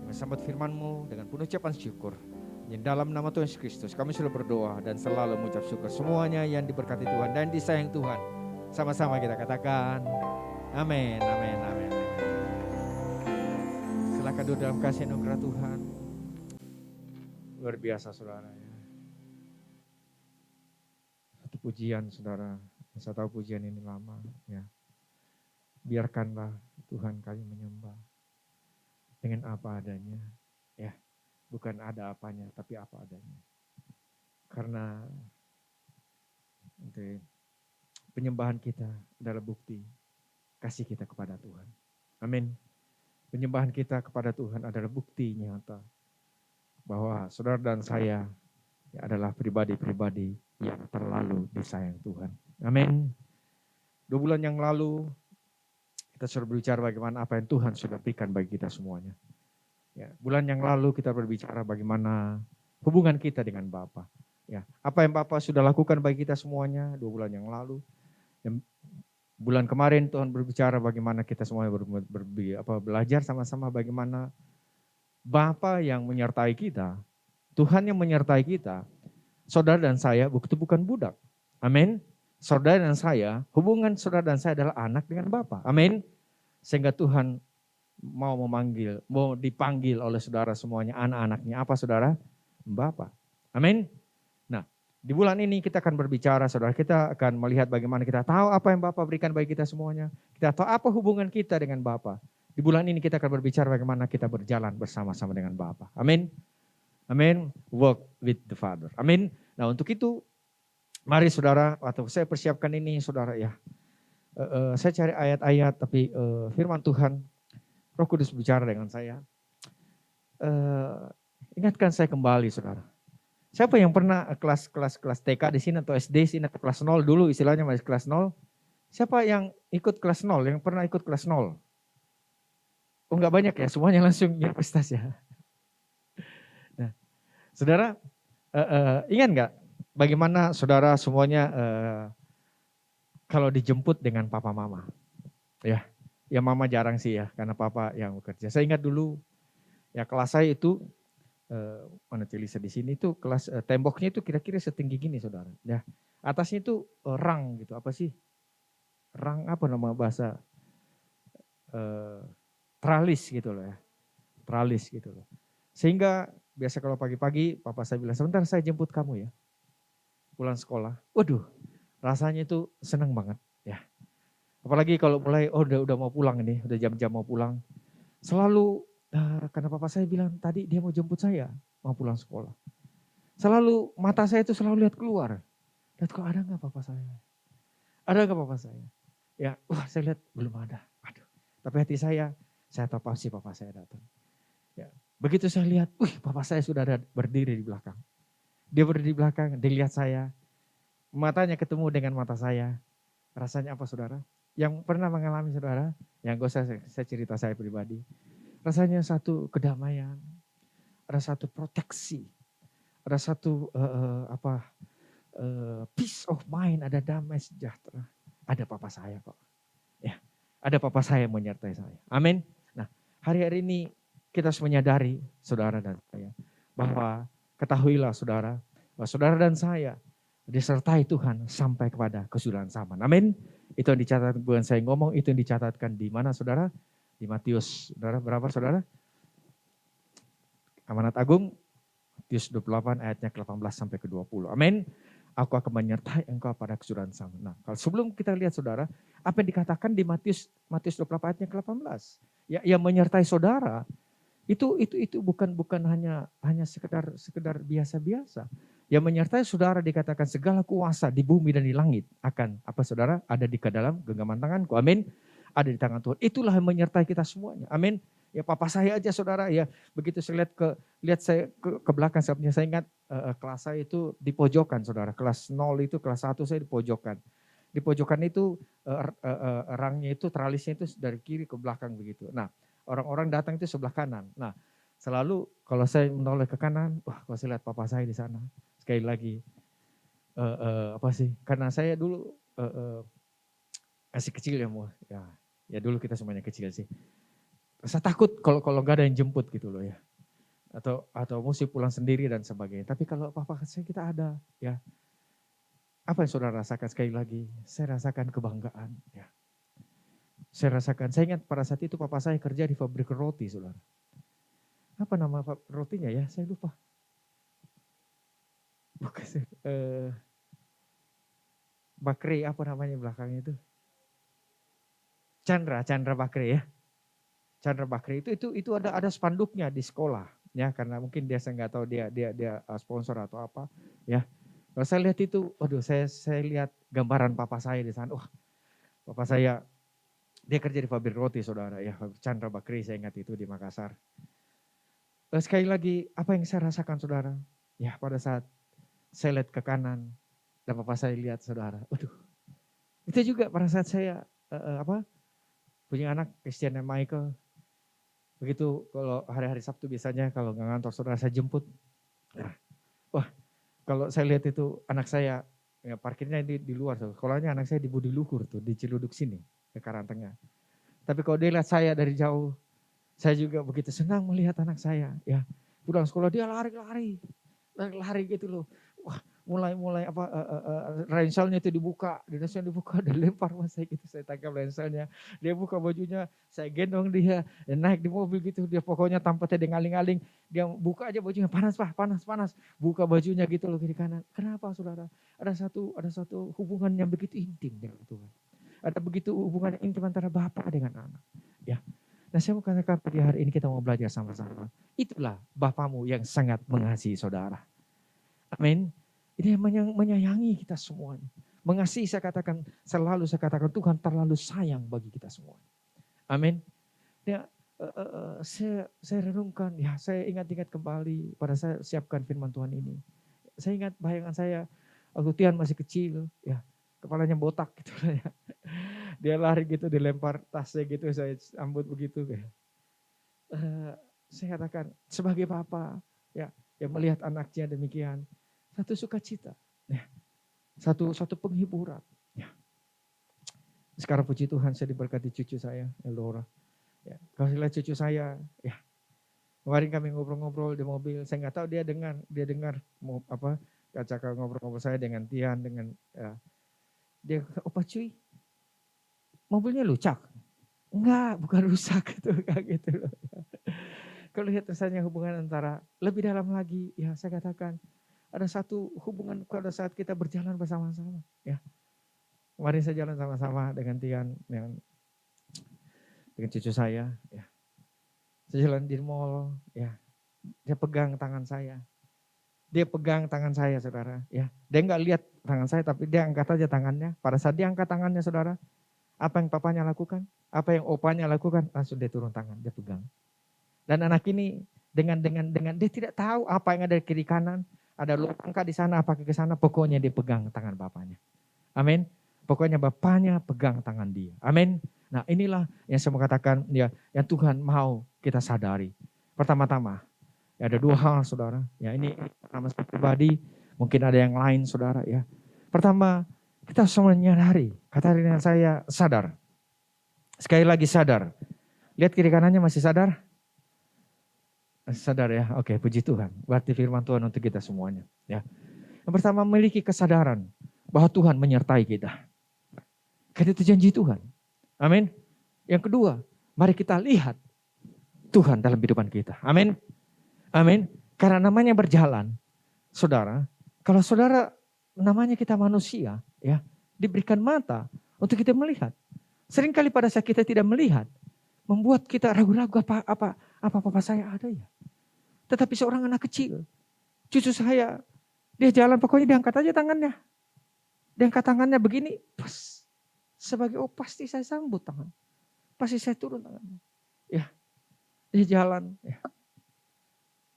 Dengan sambut firman-Mu dengan penuh ucapan syukur. Di dalam nama Tuhan Yesus Kristus kami sudah berdoa dan selalu mengucap syukur. Semuanya yang diberkati Tuhan dan disayang Tuhan, sama-sama kita katakan amin, amin, amin. Silakan duduk dalam kasih anugerah Tuhan. Luar biasa saudara ya. Satu pujian saudara, saya tahu pujian ini lama ya. Biarkanlah Tuhan kami menyembah dengan apa adanya ya. Bukan ada apanya tapi apa adanya. Karena penyembahan kita adalah bukti kasih kita kepada Tuhan. Amin. Penyembahan kita kepada Tuhan adalah bukti nyata bahwa saudara dan saya adalah pribadi-pribadi yang terlalu disayang Tuhan. Amin. 2 bulan yang lalu kita sudah berbicara bagaimana apa yang Tuhan sudah berikan bagi kita semuanya. Ya, bulan yang lalu kita berbicara bagaimana hubungan kita dengan Bapa. Ya, apa yang Bapa sudah lakukan bagi kita semuanya 2 bulan yang lalu. Bulan kemarin Tuhan berbicara bagaimana kita semuanya belajar sama-sama bagaimana Bapa yang menyertai kita, Tuhan yang menyertai kita, saudara dan saya bukan budak. Amin. Saudara dan saya, hubungan saudara dan saya adalah anak dengan Bapa. Amin. Sehingga Tuhan mau dipanggil oleh saudara semuanya anak-anaknya. Apa saudara? Bapa. Amin. Nah, di bulan ini kita akan berbicara saudara, kita akan melihat bagaimana kita tahu apa yang Bapa berikan bagi kita semuanya. Kita tahu apa hubungan kita dengan Bapa. Di bulan ini kita akan berbicara bagaimana kita berjalan bersama-sama dengan Bapa. Amin. Amin. Walk with the Father. Amin. Nah, untuk itu mari saudara, atau saya persiapkan ini saudara ya. Saya cari ayat-ayat tapi firman Tuhan Roh Kudus bicara dengan saya. Ingatkan saya kembali saudara. Siapa yang pernah kelas TK di sini atau SD sini atau kelas 0 dulu istilahnya masih kelas 0. Siapa yang ikut kelas 0, yang pernah ikut kelas 0? Oh enggak banyak ya, semuanya langsung universitas ya. Nah, saudara ingat enggak bagaimana saudara semuanya kalau dijemput dengan papa mama? Ya mama jarang sih ya, karena papa yang bekerja. Saya ingat dulu, ya kelas saya itu, mana Celisa di sini itu kelas temboknya itu kira-kira setinggi gini saudara. Ya, atasnya itu rang gitu, apa sih? Rang apa nama bahasa? Tralis gitu loh ya, tralis gitu loh. Sehingga biasa kalau pagi-pagi papa saya bilang, sebentar saya jemput kamu ya, pulang sekolah. Waduh, rasanya itu senang banget ya. Apalagi kalau mulai, udah mau pulang ini, udah jam-jam mau pulang. Selalu, karena papa saya bilang tadi dia mau jemput saya, mau pulang sekolah. Selalu mata saya itu selalu lihat keluar. Lihat kok ada gak papa saya? Ada gak papa saya? Ya, saya lihat belum ada. Aduh, tapi hati saya tahu pasti papa saya datang. Ya, begitu saya lihat, papa saya sudah ada berdiri di belakang. Dia berdiri di belakang, dia lihat saya. Matanya ketemu dengan mata saya. Rasanya apa saudara? Yang pernah mengalami saudara, yang gak usah saya cerita saya pribadi. Rasanya satu kedamaian, ada satu proteksi, ada satu peace of mind, ada damai sejahtera. Ada papa saya kok. Ada Papa saya yang menyertai saya. Amin. Nah, hari-hari ini kita harus menyadari, saudara dan saya, bahwa ketahuilah saudara, bahwa saudara dan saya disertai Tuhan sampai kepada kesudahan zaman. Amin. Itu yang dicatatkan, bukan saya ngomong, itu yang dicatatkan di mana saudara? Di Matius, saudara berapa saudara? Amanat Agung, Matius 28 ayatnya ke-18 sampai ke-20. Amin. Aku akan menyertai engkau pada kesudahan zaman. Nah, kalau sebelum kita lihat saudara, apa yang dikatakan di Matius 28 ayatnya ke-18. Ya, yang menyertai saudara itu bukan hanya sekedar biasa-biasa. Yang menyertai saudara dikatakan segala kuasa di bumi dan di langit akan apa saudara? Ada di dalam genggaman tanganku. Amin. Ada di tangan Tuhan. Itulah yang menyertai kita semuanya. Amin. Ya papa saya aja saudara ya, begitu saya lihat saya ke belakang, saya ingat kelas saya itu di pojokan saudara, kelas 0 itu kelas 1 saya di pojokan. Di pojokan itu rangnya itu tralisnya itu dari kiri ke belakang begitu. Nah orang-orang datang itu sebelah kanan. Nah selalu kalau saya menoleh ke kanan, wah kalau saya lihat papa saya di sana. Sekali lagi karena saya dulu masih kecil ya dulu kita semuanya kecil sih. Saya takut kalau nggak ada yang jemput gitu loh ya, atau mesti pulang sendiri dan sebagainya. Tapi kalau papa saya kita ada ya, apa yang saudara rasakan? Sekali lagi saya rasakan kebanggaan ya. Saya ingat pada saat itu papa saya kerja di pabrik roti saudara. Apa nama rotinya ya? Saya lupa. Bukan Bakri apa namanya belakangnya itu? Chandra Bakri ya. Chandra Bakri itu ada spanduknya di sekolah ya, karena mungkin dia saya nggak tahu dia sponsor atau apa ya. Kalau saya lihat itu, waduh saya lihat gambaran papa saya di sana. Wah, papa saya dia kerja di pabrik roti saudara ya, Chandra Bakri saya ingat itu di Makassar. Sekali lagi apa yang saya rasakan saudara? Ya pada saat saya lihat ke kanan dan papa saya lihat saudara, waduh. Itu juga pada saat saya punya anak Christian Michael. Begitu kalau hari-hari Sabtu biasanya kalau nggak ngantor saudara saya jemput. Nah, wah kalau saya lihat itu anak saya ya parkirnya di luar. Sekolahnya anak saya di Budi Luhur tuh di Ciluduk sini ke Karangtengah. Tapi kalau dia lihat saya dari jauh, saya juga begitu senang melihat anak saya. Ya pulang sekolah dia lari gitu loh. Wah mulai renselnya itu dibuka, dilempar mas saya gitu, saya tangkap renselnya, dia buka bajunya, saya gendong dia, naik di mobil gitu, dia pokoknya tanpa dia ngaling-ngaling, dia buka aja bajunya, panas, buka bajunya gitu loh kiri kanan. Kenapa saudara? Ada satu hubungan yang begitu intim dengan Tuhan. Ada begitu hubungan yang intim antara bapak dengan anak. Ya. Nah saya mau katakan pada hari ini kita mau belajar sama-sama. Itulah Bapamu yang sangat mengasihi saudara. Amin. Ini yang menyayangi kita semuanya. Mengasihi selalu saya katakan Tuhan terlalu sayang bagi kita semua. Amin. Ya, saya renungkan, ya saya ingat-ingat kembali pada saya siapkan firman Tuhan ini. Saya ingat bayangan saya, waktu Tian masih kecil, ya kepalanya botak gitu ya. Dia lari gitu, dilempar tasnya gitu, saya sambut begitu. Saya katakan sebagai Bapa, ya yang melihat anaknya demikian, satu sukacita, ya. Satu penghiburan. Ya. Sekarang puji Tuhan saya diberkati cucu saya, Elora. Ya. Kalau lihat cucu saya, ya kemarin kami ngobrol-ngobrol di mobil, saya nggak tahu dia dengar mau apa, kaca ngobrol-ngobrol saya dengan Tian, dengan ya. Dia, opa cuy, mobilnya lucak. Enggak, bukan rusak gitu, kayak gitu loh. Kalau lihat misalnya hubungan antara lebih dalam lagi, ya saya katakan ada satu hubungan pada saat kita berjalan bersama-sama. Ya, kemarin saya jalan sama-sama dengan Tian, dengan cucu saya. Ya, saya jalan di mall, ya, dia pegang tangan saya. Saudara. Ya, dia nggak lihat tangan saya, tapi dia angkat aja tangannya. Pada saat dia angkat tangannya, saudara, apa yang papanya lakukan? Apa yang opanya lakukan? Langsung dia turun tangan, dia pegang. Dan anak ini dengan dia tidak tahu apa yang ada di kiri kanan, ada langkah di sana, apa ke sana, pokoknya dia pegang tangan bapaknya. Amin. Pokoknya bapaknya pegang tangan dia. Amin. Nah, inilah yang saya mau katakan ya, yang Tuhan mau kita sadari. Pertama-tama, ya ada dua hal saudara. Ya ini pertama pribadi, mungkin ada yang lain saudara ya. Pertama, kita semua menyadari, kata dengan saya sadar. Sekali lagi sadar. Lihat kiri kanannya, masih sadar? Sadar ya, oke, puji Tuhan. Berarti firman Tuhan untuk kita semuanya. Ya. Yang pertama, memiliki kesadaran bahwa Tuhan menyertai kita. Karena itu janji Tuhan. Amin. Yang kedua, mari kita lihat Tuhan dalam kehidupan kita. Amin. Amin. Karena namanya berjalan, saudara. Kalau saudara namanya kita manusia, ya, diberikan mata untuk kita melihat. Seringkali pada saat kita tidak melihat, membuat kita ragu-ragu apa saya ada ya. Tetapi seorang anak kecil, cucu saya, dia jalan pokoknya diangkat aja tangannya. Diangkat tangannya begini, pas. Sebagai pasti saya sambut tangan. Pasti saya turun tangannya. Ya, dia jalan. Ya.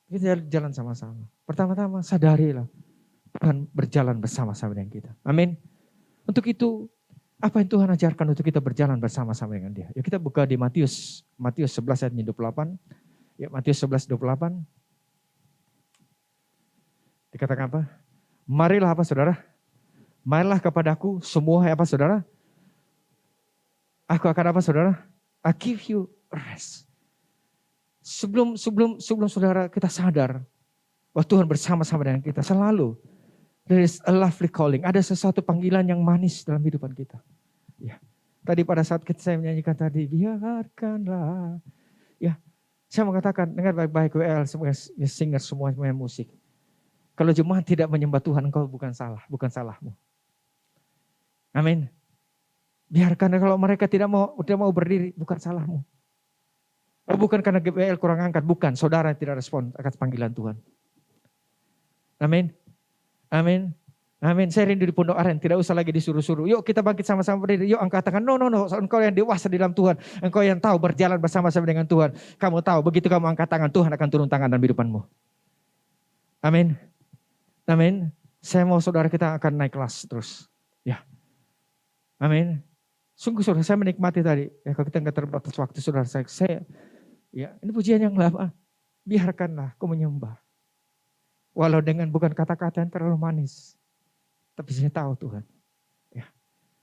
Kita jalan sama-sama. Pertama-tama sadarilah Tuhan berjalan bersama-sama dengan kita. Amin. Untuk itu, apa yang Tuhan ajarkan untuk kita berjalan bersama-sama dengan Dia? Ya, kita buka di Matius 11 ayat 28. Ya, Matius 11 28. Dikatakan apa? Marilah apa saudara? Marilah kepadaku semua apa saudara? Aku akan apa saudara? I give you rest. Sebelum saudara kita sadar bahwa Tuhan bersama-sama dengan kita selalu. There is a lovely calling. Ada sesuatu panggilan yang manis dalam kehidupan kita. Ya. Tadi pada saat saya menyanyikan tadi, biarkanlah. Ya, saya mengatakan, dengar baik-baik WL, semua singer, semua main musik. Kalau jemaat tidak menyembah Tuhan, engkau bukan salahmu. Amin. Biarkan kalau mereka tidak mau berdiri, bukan salahmu. Bukan karena GBL kurang angkat, bukan. Saudara yang tidak respon akan panggilan Tuhan. Amin. Amin. Amin. Saya rindu di Pondok Aren, tidak usah lagi disuruh-suruh. Yuk kita bangkit sama-sama berdiri. Yuk angkat tangan. No. Engkau yang dewasa di dalam Tuhan. Engkau yang tahu berjalan bersama-sama dengan Tuhan. Kamu tahu begitu kamu angkat tangan, Tuhan akan turun tangan dalam kehidupanmu. Amin. Amin. Saya mau saudara kita akan naik kelas terus. Ya. Amin. Sungguh saudara, saya menikmati tadi. Ya, kalau kita nggak terbatas waktu saudara saya, ya ini pujian yang lama. Biarkanlah aku menyembah. Walau dengan bukan kata-kata yang terlalu manis. Tapi saya tahu Tuhan. Ya,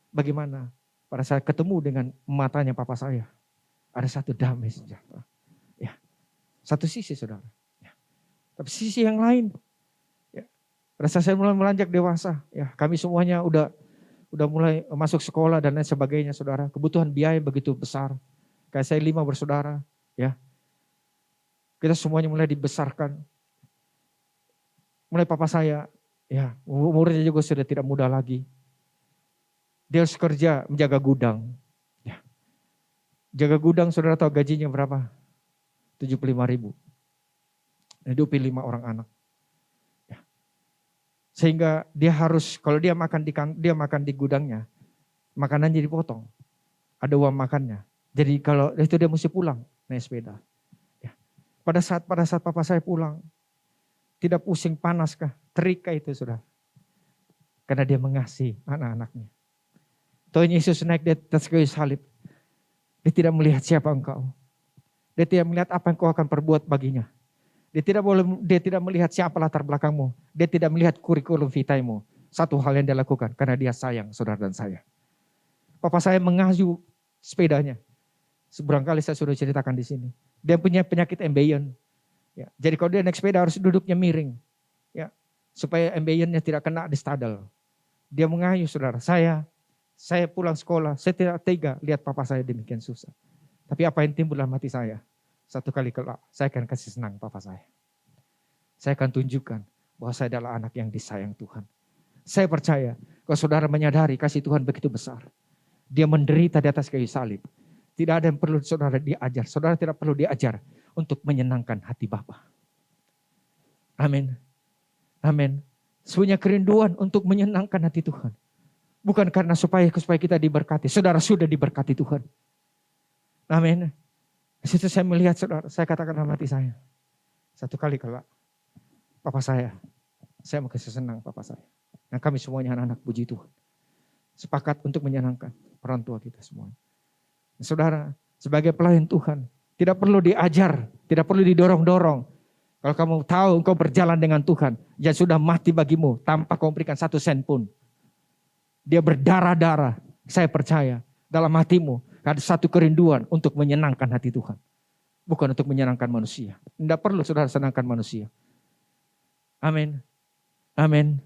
bagaimana pada saat ketemu dengan matanya papa saya. Ada satu damai sejahtera. Ya, satu sisi saudara. Ya. Tapi sisi yang lain. Ya, pada saat saya mulai melanjak dewasa. Ya, kami semuanya udah mulai masuk sekolah dan lain sebagainya saudara. Kebutuhan biaya begitu besar. Kayak saya 5 bersaudara. Ya. Kita semuanya mulai dibesarkan. Mulai papa saya, ya umurnya juga sudah tidak muda lagi. Dia harus kerja menjaga gudang. Ya. Jaga gudang saudara tahu gajinya berapa? 75.000. Hidupi 5 orang anak. Ya. Sehingga dia harus, kalau dia makan di gudangnya, makanannya dipotong. Ada uang makannya. Jadi kalau itu dia mesti pulang naik sepeda. Ya. Pada saat papa saya pulang, tidak pusing panas kah? Terik kah itu sudah? Karena dia mengasihi anak-anaknya. Tuhan Yesus naik di atas kayu salib. Dia tidak melihat siapa engkau. Dia tidak melihat apa yang kau akan perbuat baginya. Dia tidak melihat siapa latar belakangmu. Dia tidak melihat kurikulum vitaimu. Satu hal yang dia lakukan karena dia sayang saudara dan saya. Papa saya mengasuh sepedanya. Seberangkali saya sudah ceritakan di sini. Dia punya penyakit ambeien. Ya, jadi kalau dia naik sepeda harus duduknya miring. Ya, supaya ambeiennya tidak kena di stadel. Dia mengayuh saudara. Saya pulang sekolah, saya tidak tega lihat papa saya demikian susah. Tapi apa yang timbul dalam hati saya? Satu kali kelak saya akan kasih senang papa saya. Saya akan tunjukkan bahwa saya adalah anak yang disayang Tuhan. Saya percaya kalau saudara menyadari kasih Tuhan begitu besar. Dia menderita di atas kayu salib. Tidak ada yang perlu saudara diajar. Saudara tidak perlu diajar untuk menyenangkan hati Bapa. Amin. Amin. Sebenarnya kerinduan untuk menyenangkan hati Tuhan. Bukan karena supaya kita diberkati. Saudara sudah diberkati Tuhan. Amin. Di situ saya melihat saudara, saya katakan dalam hati saya. Satu kali kalau papa saya mau kasih senang papa saya. Nah kami semuanya anak-anak puji Tuhan. Sepakat untuk menyenangkan orang tua kita semua. Saudara, sebagai pelayan Tuhan, tidak perlu diajar, tidak perlu didorong-dorong. Kalau kamu tahu engkau berjalan dengan Tuhan, yang sudah mati bagimu tanpa kau berikan 1 sen pun. Dia berdarah-darah, saya percaya dalam hatimu. Ada satu kerinduan untuk menyenangkan hati Tuhan. Bukan untuk menyenangkan manusia. Tidak perlu saudara senangkan manusia. Amin. Amin.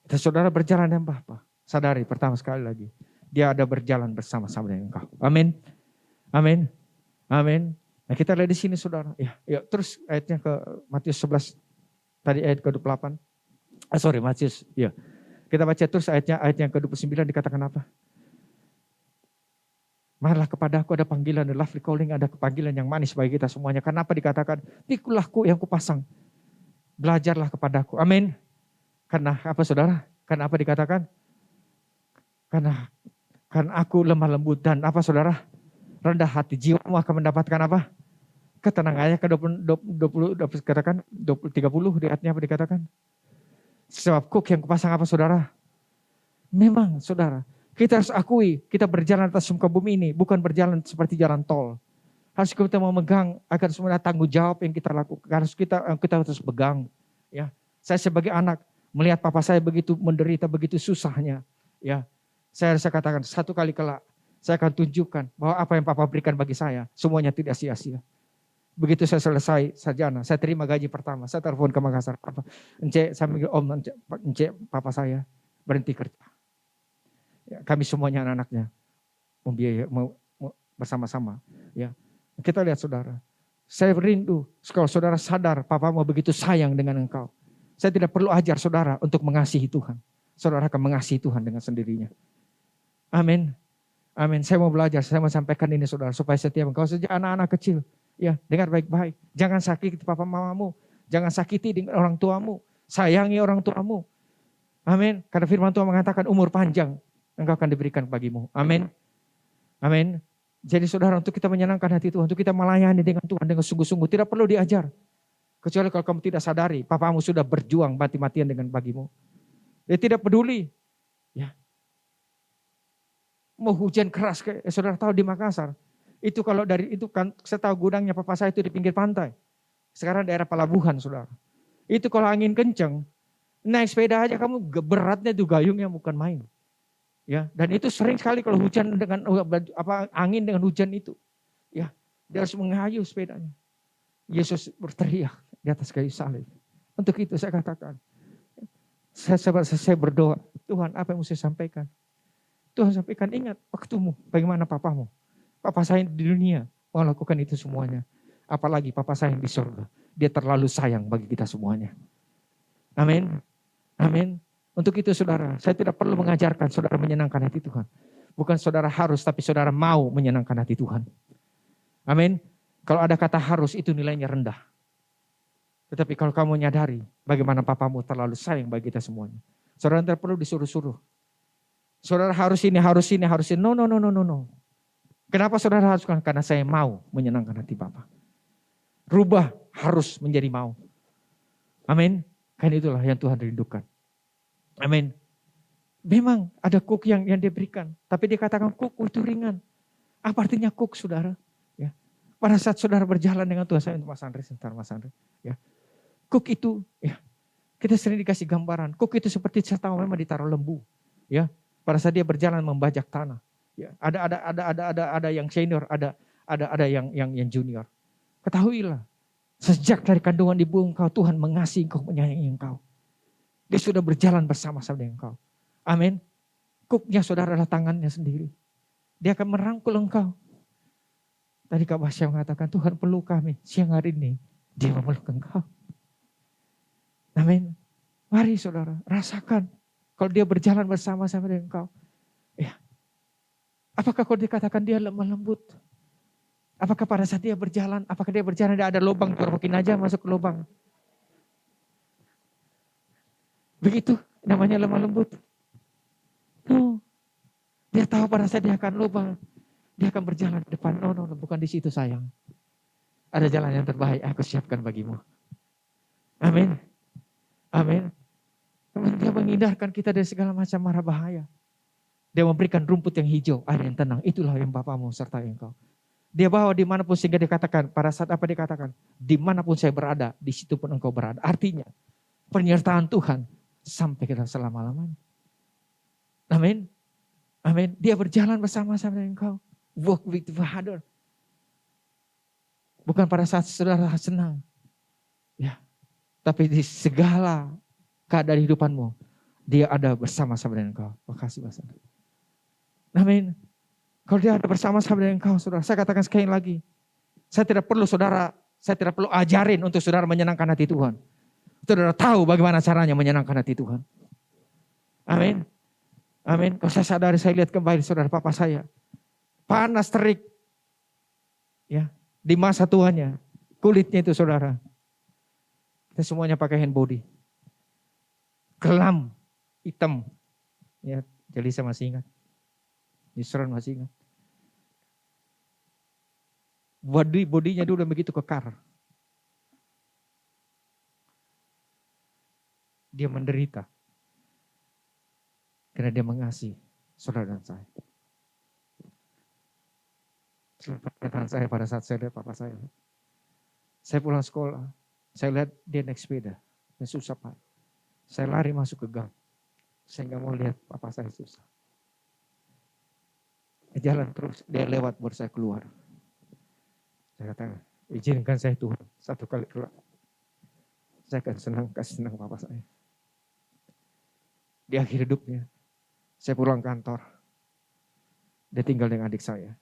Dan saudara berjalan dengan Bapa. Sadari pertama sekali lagi. Dia ada berjalan bersama-sama dengan engkau. Amin. Amin. Amin. Nah kita lihat di sini saudara. Ya, terus ayatnya ke Matius 11. Tadi ayat ke-28. Matius. Ya. Kita baca terus ayat yang ke-29 dikatakan apa? Marilah kepadaku, ada panggilan, the lovely calling, ada panggilan yang manis bagi kita semuanya. Kenapa dikatakan, pikulah yang kupasang. Belajarlah kepadaku. Amin. Karena apa saudara? Karena apa dikatakan? Karena aku lemah lembut dan apa saudara? Rendah hati, jiwamu akan mendapatkan apa? Ketenangan. Ayat ke-20 dikatakan, 30 di ayatnya apa dikatakan? Sebab kuk yang kupasang apa saudara? Memang saudara, kita harus akui, kita berjalan atas muka bumi ini, bukan berjalan seperti jalan tol. Harus kita memegang akan semua tanggung jawab yang kita lakukan. Harus kita harus pegang. Ya, saya sebagai anak melihat papa saya begitu menderita, begitu susahnya. Ya, saya harus katakan satu kali kelak, saya akan tunjukkan bahwa apa yang papa berikan bagi saya, semuanya tidak sia-sia. Begitu saya selesai sarjana, saya terima gaji pertama, saya telepon ke Makassar, Papa, saya panggil Om, papa saya berhenti kerja. Ya, kami semuanya anak-anaknya membiayai bersama-sama. Ya, kita lihat saudara, saya rindu kalau saudara sadar papa mau begitu sayang dengan engkau. Saya tidak perlu ajar saudara untuk mengasihi Tuhan. Saudara akan mengasihi Tuhan dengan sendirinya. Amin. Amin. Saya mau belajar, saya mau sampaikan ini saudara supaya setiap engkau sejak anak-anak kecil. Ya, dengar baik-baik. Jangan sakiti papa mamamu. Jangan sakiti dengan orang tuamu. Sayangi orang tuamu. Amin. Karena firman Tuhan mengatakan umur panjang engkau akan diberikan bagimu. Amin. Amin. Jadi saudara, untuk kita menyenangkan hati Tuhan, untuk kita melayani dengan Tuhan dengan sungguh-sungguh, tidak perlu diajar. Kecuali kalau kamu tidak sadari, papamu sudah berjuang mati-matian dengan bagimu. Dia tidak peduli. Ya. Mau hujan keras, saudara tahu di Makassar. Itu kalau dari itu kan saya tahu gudangnya papa saya itu di pinggir pantai. Sekarang daerah pelabuhan saudara. Itu kalau angin kencang, naik sepeda aja kamu beratnya tuh gayungnya bukan main. Ya, dan itu sering sekali kalau hujan dengan angin dengan hujan itu. Ya, dia harus mengayuh sepedanya. Yesus berteriak di atas kayu salib. Untuk itu saya katakan, saya berdoa, Tuhan apa yang mesti saya sampaikan? Tuhan sampaikan, ingat waktumu, bagaimana papamu? Papa saya di dunia mau lakukan itu semuanya. Apalagi papa saya di surga. Dia terlalu sayang bagi kita semuanya. Amin. Amin. Untuk itu saudara, saya tidak perlu mengajarkan saudara menyenangkan hati Tuhan. Bukan saudara harus, tapi saudara mau menyenangkan hati Tuhan. Amin. Kalau ada kata harus itu nilainya rendah. Tetapi kalau kamu menyadari bagaimana papamu terlalu sayang bagi kita semuanya. Saudara tidak perlu disuruh-suruh. Saudara harus ini, harus ini, harus ini. No. Kenapa saudara harus? Karena saya mau menyenangkan hati Bapa. Rubah harus menjadi mau. Amin. Kan itulah yang Tuhan rindukan. Amin. Memang ada kuk yang dia berikan. Tapi dia katakan kuk itu ringan. Apa artinya kuk saudara? Ya. Pada saat saudara berjalan dengan Tuhan. Saya untuk Mas Andre, sebentar Mas Andre. Ya. Kuk itu, ya, kita sering dikasih gambaran. Kuk itu seperti saya tahu memang ditaruh lembu. Ya. Pada saat dia berjalan membajak tanah. Ya, ada yang senior, ada yang junior. Ketahuilah, sejak dari kandungan ibu engkau, Tuhan mengasihi engkau, menyayangi engkau. Dia sudah berjalan bersama-sama dengan engkau. Amin. Kuknya saudara adalah tangannya sendiri. Dia akan merangkul engkau. Tadi Kak Basya mengatakan, Tuhan peluk kami. Siang hari ini, dia memeluk engkau. Amin. Mari saudara, rasakan. Kalau dia berjalan bersama-sama dengan engkau. Ya. Apakah kalau dikatakan dia lemah lembut? Apakah pada saat dia berjalan, apakah dia berjalan tidak ada lubang, terpokin aja masuk ke lubang? Begitu namanya lemah lembut. No. Dia tahu pada saat dia akan lubang, dia akan berjalan di depan. No, bukan di situ sayang. Ada jalan yang terbaik, aku siapkan bagimu. Amin. Amin. Dia menghindarkan kita dari segala macam mara bahaya. Dia memberikan rumput yang hijau, air yang tenang. Itulah yang Bapamu sertai engkau. Dia bawa dimanapun sehingga dikatakan, pada saat apa dikatakan? Dimanapun saya berada, di situ pun engkau berada. Artinya, penyertaan Tuhan sampai kita selama-lamanya. Amin. Amin. Dia berjalan bersama-sama dengan engkau. Walk with the Father. Bukan pada saat saudara senang. Ya. Tapi di segala keadaan hidupanmu, dia ada bersama-sama dengan engkau. Makasih Mas. Amin. Kalau dia ada bersama-sama dengan engkau, saudara, saya katakan sekali lagi. Saya tidak perlu ajarin untuk saudara menyenangkan hati Tuhan. Saudara tahu bagaimana caranya menyenangkan hati Tuhan. Amin. Amin. Kalau saya sadari, saya lihat kembali saudara papa saya. Panas terik. Ya, di masa tuanya. Kulitnya itu saudara. Kita semuanya pakai hand body. Kelam, hitam. Ya, jadi saya masih ingat. Yusron masih ingat. Bodinya dulu begitu kekar. Dia menderita. Karena dia mengasihi saudara dan saya. Perkataan saya pada saat saya lihat papa saya. Saya pulang sekolah. Saya lihat dia naik sepeda. Dia susah Pak. Saya lari masuk ke gang. Saya nggak mau lihat papa saya susah. Jalan terus, dia lewat buat saya keluar. Saya katakan, izinkan saya Tuhan, satu kali keluar. Saya akan kasih senang papa saya. Di akhir hidupnya, saya pulang kantor. Dia tinggal dengan adik saya.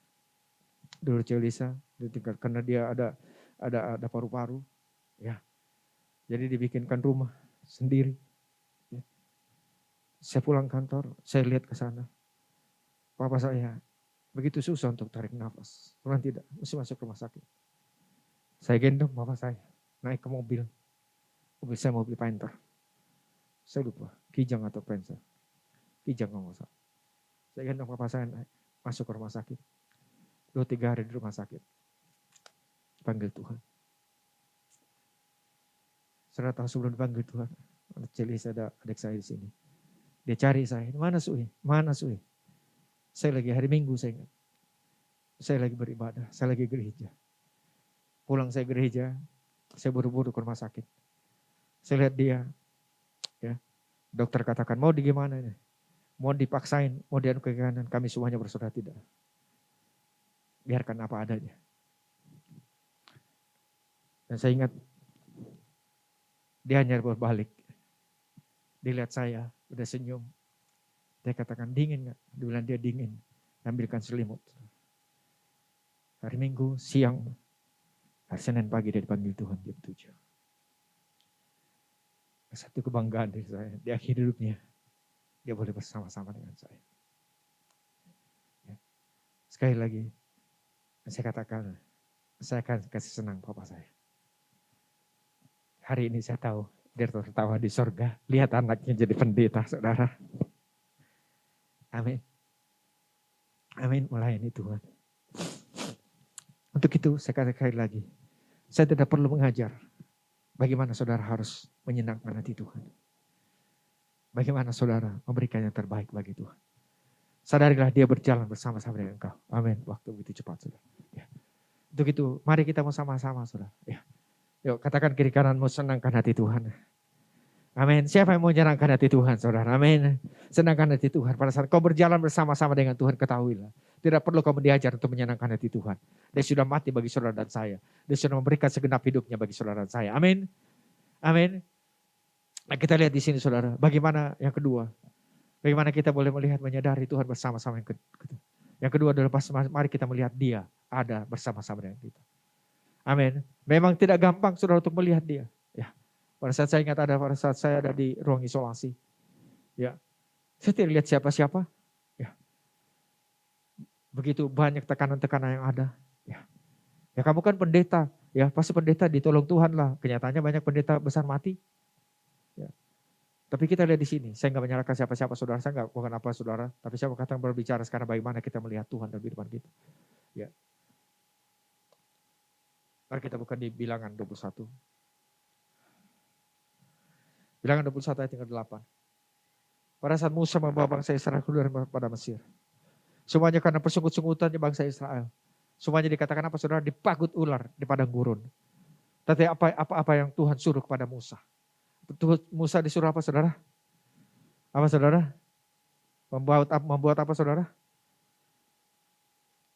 Dulu Celisa, dia tinggal karena dia ada paru-paru. Ya. Jadi dibikinkan rumah sendiri. Ya. Saya pulang kantor, saya lihat ke sana. Papa saya begitu susah untuk tarik nafas. Bukan tidak, mesti masuk rumah sakit. Saya gendong papa saya, naik ke mobil. Mobil saya mobil Panther. Saya lupa, Kijang atau Panther. Kijang kalau nggak salah. Saya gendong papa saya naik, masuk ke rumah sakit. 2-3 hari di rumah sakit. Panggil Tuhan. Saya tahu sebelum dipanggil Tuhan, ada adik saya di sini. Dia cari saya, mana Sui? Mana Sui? Saya lagi hari Minggu saya ingat. Saya lagi beribadah, saya lagi gereja. Pulang saya gereja, saya buru-buru ke rumah sakit. Saya lihat dia, ya, dokter katakan mau di gimana ini? Mau dipaksain, mau dianu ke kanan, kami semuanya bersaudara tidak. Biarkan apa adanya. Dan saya ingat, dia hanya berbalik. Dia lihat saya, udah senyum. Dia katakan dingin gak? Dia bilang dia dingin. Ambilkan selimut. Hari Minggu siang. Hari Senin pagi dia dipanggil Tuhan jam 7. Satu kebanggaan dari saya. Di akhir hidupnya. Dia boleh bersama-sama dengan saya. Ya. Sekali lagi. Saya katakan. Saya akan kasih senang papa saya. Hari ini saya tahu. Dia tertawa di surga. Lihat anaknya jadi pendeta saudara. Amin. Amin, melayani Tuhan. Untuk itu saya katakan lagi. Saya tidak perlu mengajar. Bagaimana saudara harus menyenangkan hati Tuhan. Bagaimana saudara memberikan yang terbaik bagi Tuhan. Sadarilah dia berjalan bersama-sama dengan engkau. Amin. Waktu begitu cepat saudara. Ya. Untuk itu mari kita mau sama-sama saudara. Ya. Yuk katakan kiri kananmu senangkan hati Tuhan. Amin. Siapa yang mau menyenangkan hati Tuhan, saudara? Amin. Senangkan hati Tuhan. Pada saat kau berjalan bersama-sama dengan Tuhan, ketahuilah. Tidak perlu kau diajar untuk menyenangkan hati Tuhan. Dia sudah mati bagi saudara dan saya. Dia sudah memberikan segenap hidupnya bagi saudara dan saya. Amin. Amin. Nah, kita lihat di sini, saudara. Bagaimana yang kedua? Bagaimana kita boleh melihat, menyadari Tuhan bersama-sama yang kedua. Yang kedua adalah mari kita melihat dia ada bersama-sama dengan kita. Amin. Memang tidak gampang, saudara, untuk melihat dia. Ya. Pada saat saya ingat pada saat saya ada di ruang isolasi. Ya. Saya tidak lihat siapa-siapa. Ya. Begitu banyak tekanan-tekanan yang ada. Ya. Ya kamu kan pendeta. Ya pasti pendeta ditolong Tuhan lah. Kenyataannya banyak pendeta besar mati. Ya. Tapi kita lihat di sini. Saya nggak menyalahkan siapa-siapa saudara. Saya nggak bukan apa saudara. Tapi saya akan berbicara sekarang bagaimana kita melihat Tuhan dalam kehidupan kita. Ya. Mari kita buka di Bilangan 21. Bilangan 21 ayat yang ke-8. Pada saat Musa membawa bangsa Israel keluar pada Mesir. Semuanya karena persungut-sungutannya bangsa Israel. Semuanya dikatakan apa saudara? Dipagut ular di padang gurun. Tapi apa yang Tuhan suruh kepada Musa? Musa disuruh apa saudara? Apa saudara? Membuat apa saudara?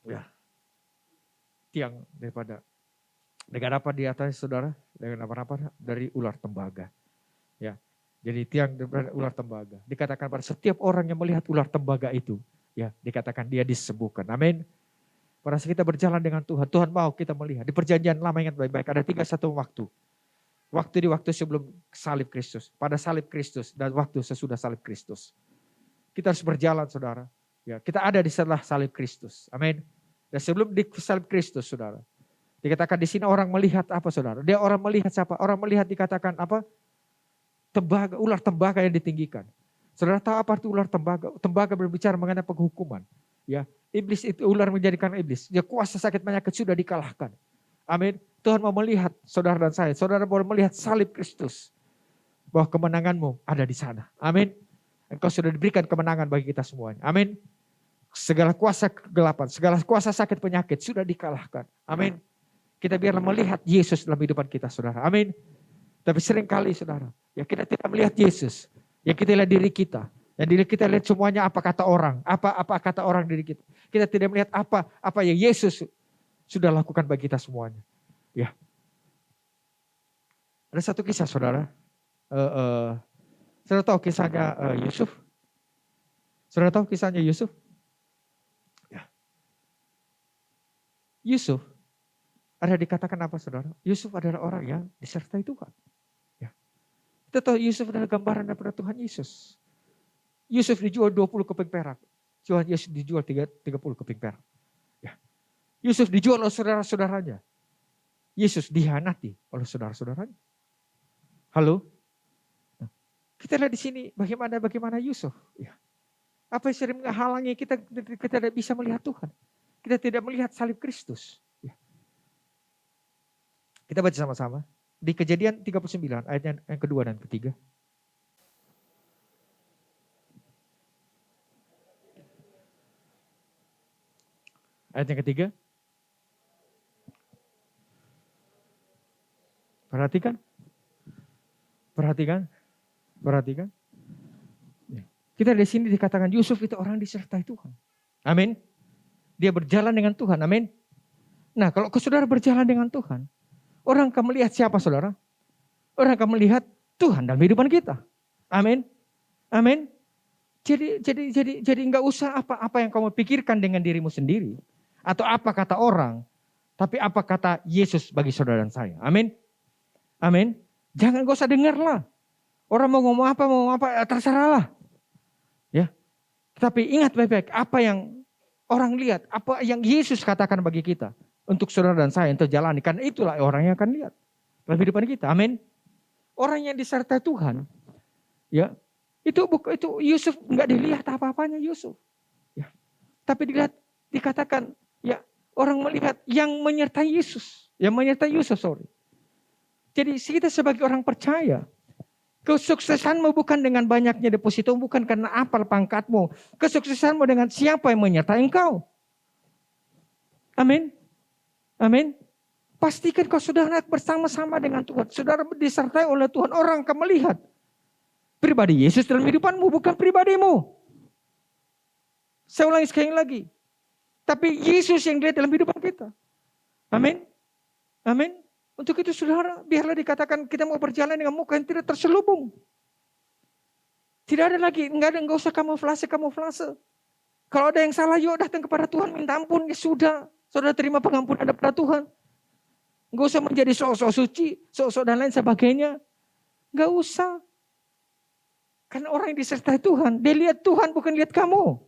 Ya. Tiang daripada dengan apa di atas saudara? Dengan apa-apa dari ular tembaga. Ya. Jadi tiang daripada ular tembaga. Dikatakan pada setiap orang yang melihat ular tembaga itu, ya, dikatakan dia disembuhkan. Amin. Pada saat kita berjalan dengan Tuhan, Tuhan mau kita melihat. Di perjanjian lama ingat baik-baik, ada 3 waktu. Waktu di waktu sebelum salib Kristus, pada salib Kristus, dan waktu sesudah salib Kristus. Kita harus berjalan saudara. Ya, kita ada di setelah salib Kristus. Amin. Dan sebelum di salib Kristus saudara. Dikatakan di sini orang melihat apa saudara? Dia orang melihat siapa? Orang melihat dikatakan apa? Tembaga, ular tembaga yang ditinggikan. Saudara tahu apa itu ular tembaga? Tembaga berbicara mengenai penghukuman. Ya, iblis itu ular menjadikan iblis. Ya, kuasa sakit penyakit sudah dikalahkan. Amin. Tuhan mau melihat saudara dan saya. Saudara boleh melihat salib Kristus. Bahwa kemenanganmu ada di sana. Amin. Engkau sudah diberikan kemenangan bagi kita semuanya. Amin. Segala kuasa kegelapan, segala kuasa sakit penyakit sudah dikalahkan. Amin. Kita biarlah melihat Yesus dalam kehidupan kita saudara. Amin. Tapi seringkali saudara, ya kita tidak melihat Yesus. Ya kita lihat diri kita. Dan diri kita lihat semuanya apa kata orang. Apa kata orang diri kita. Kita tidak melihat apa yang Yesus sudah lakukan bagi kita semuanya. Ya. Ada satu kisah saudara. Saudara tahu kisahnya Yusuf? Saudara tahu kisahnya Yusuf? Ya. Yusuf ada dikatakan apa saudara? Yusuf adalah orang yang disertai Tuhan. Ya. Kita tahu Yusuf adalah gambaran daripada Tuhan Yesus. Yusuf dijual 20 keping perak. Tuhan Yesus dijual 30 keping perak. Ya. Yusuf dijual oleh saudara-saudaranya. Yesus dihianati oleh saudara-saudaranya. Halo? Nah, kita lihat di sini bagaimana Yusuf. Ya. Apa yang sering menghalangi kita tidak bisa melihat Tuhan. Kita tidak melihat salib Kristus. Ya. Kita baca sama-sama. Di Kejadian 39 ayat yang kedua dan ketiga. Ayat yang ketiga. Perhatikan. Kita di sini dikatakan Yusuf itu orang disertai Tuhan. Amin. Dia berjalan dengan Tuhan. Amin. Nah, kalau saudara berjalan dengan Tuhan, orang akan melihat siapa saudara? Orang akan melihat Tuhan dalam kehidupan kita. Amin. Amin. Jadi enggak usah apa yang kamu pikirkan dengan dirimu sendiri atau apa kata orang, tapi apa kata Yesus bagi saudara dan saya. Amin. Amin. Jangan gak usah dengarlah. Orang mau ngomong apa, terserahlah. Ya. Tapi ingat baik-baik apa yang orang lihat, apa yang Yesus katakan bagi kita untuk saudara dan saya untuk jalani. Karena itulah orang yang akan lihat dalam kehidupan kita. Amin. Orang yang disertai Tuhan, ya, itu Yusuf nggak dilihat apa-apanya Yusuf. Ya. Tapi dikatakan, ya, orang melihat yang menyertai Yesus, Jadi kita sebagai orang percaya, kesuksesanmu bukan dengan banyaknya deposito, bukan karena apa pangkatmu. Kesuksesanmu dengan siapa yang menyertai engkau. Amin. Amin. Pastikan kau saudara bersama-sama dengan Tuhan. Saudara disertai oleh Tuhan, orang akan melihat pribadi Yesus dalam kehidupanmu, bukan pribadimu. Saya ulangi sekali lagi. Tapi Yesus yang dilihat dalam kehidupan kita. Amin. Amin. Untuk itu saudara, biarlah dikatakan kita mau berjalan dengan muka yang tidak terselubung. Tidak ada lagi, enggak usah kamuflase. Kalau ada yang salah, yuk datang kepada Tuhan, minta ampun, ya sudah. Saudara terima pengampunan daripada Tuhan. Enggak usah menjadi sok-sok suci, sok-sok dan lain sebagainya. Enggak usah. Karena orang yang disertai Tuhan, dia lihat Tuhan bukan lihat kamu.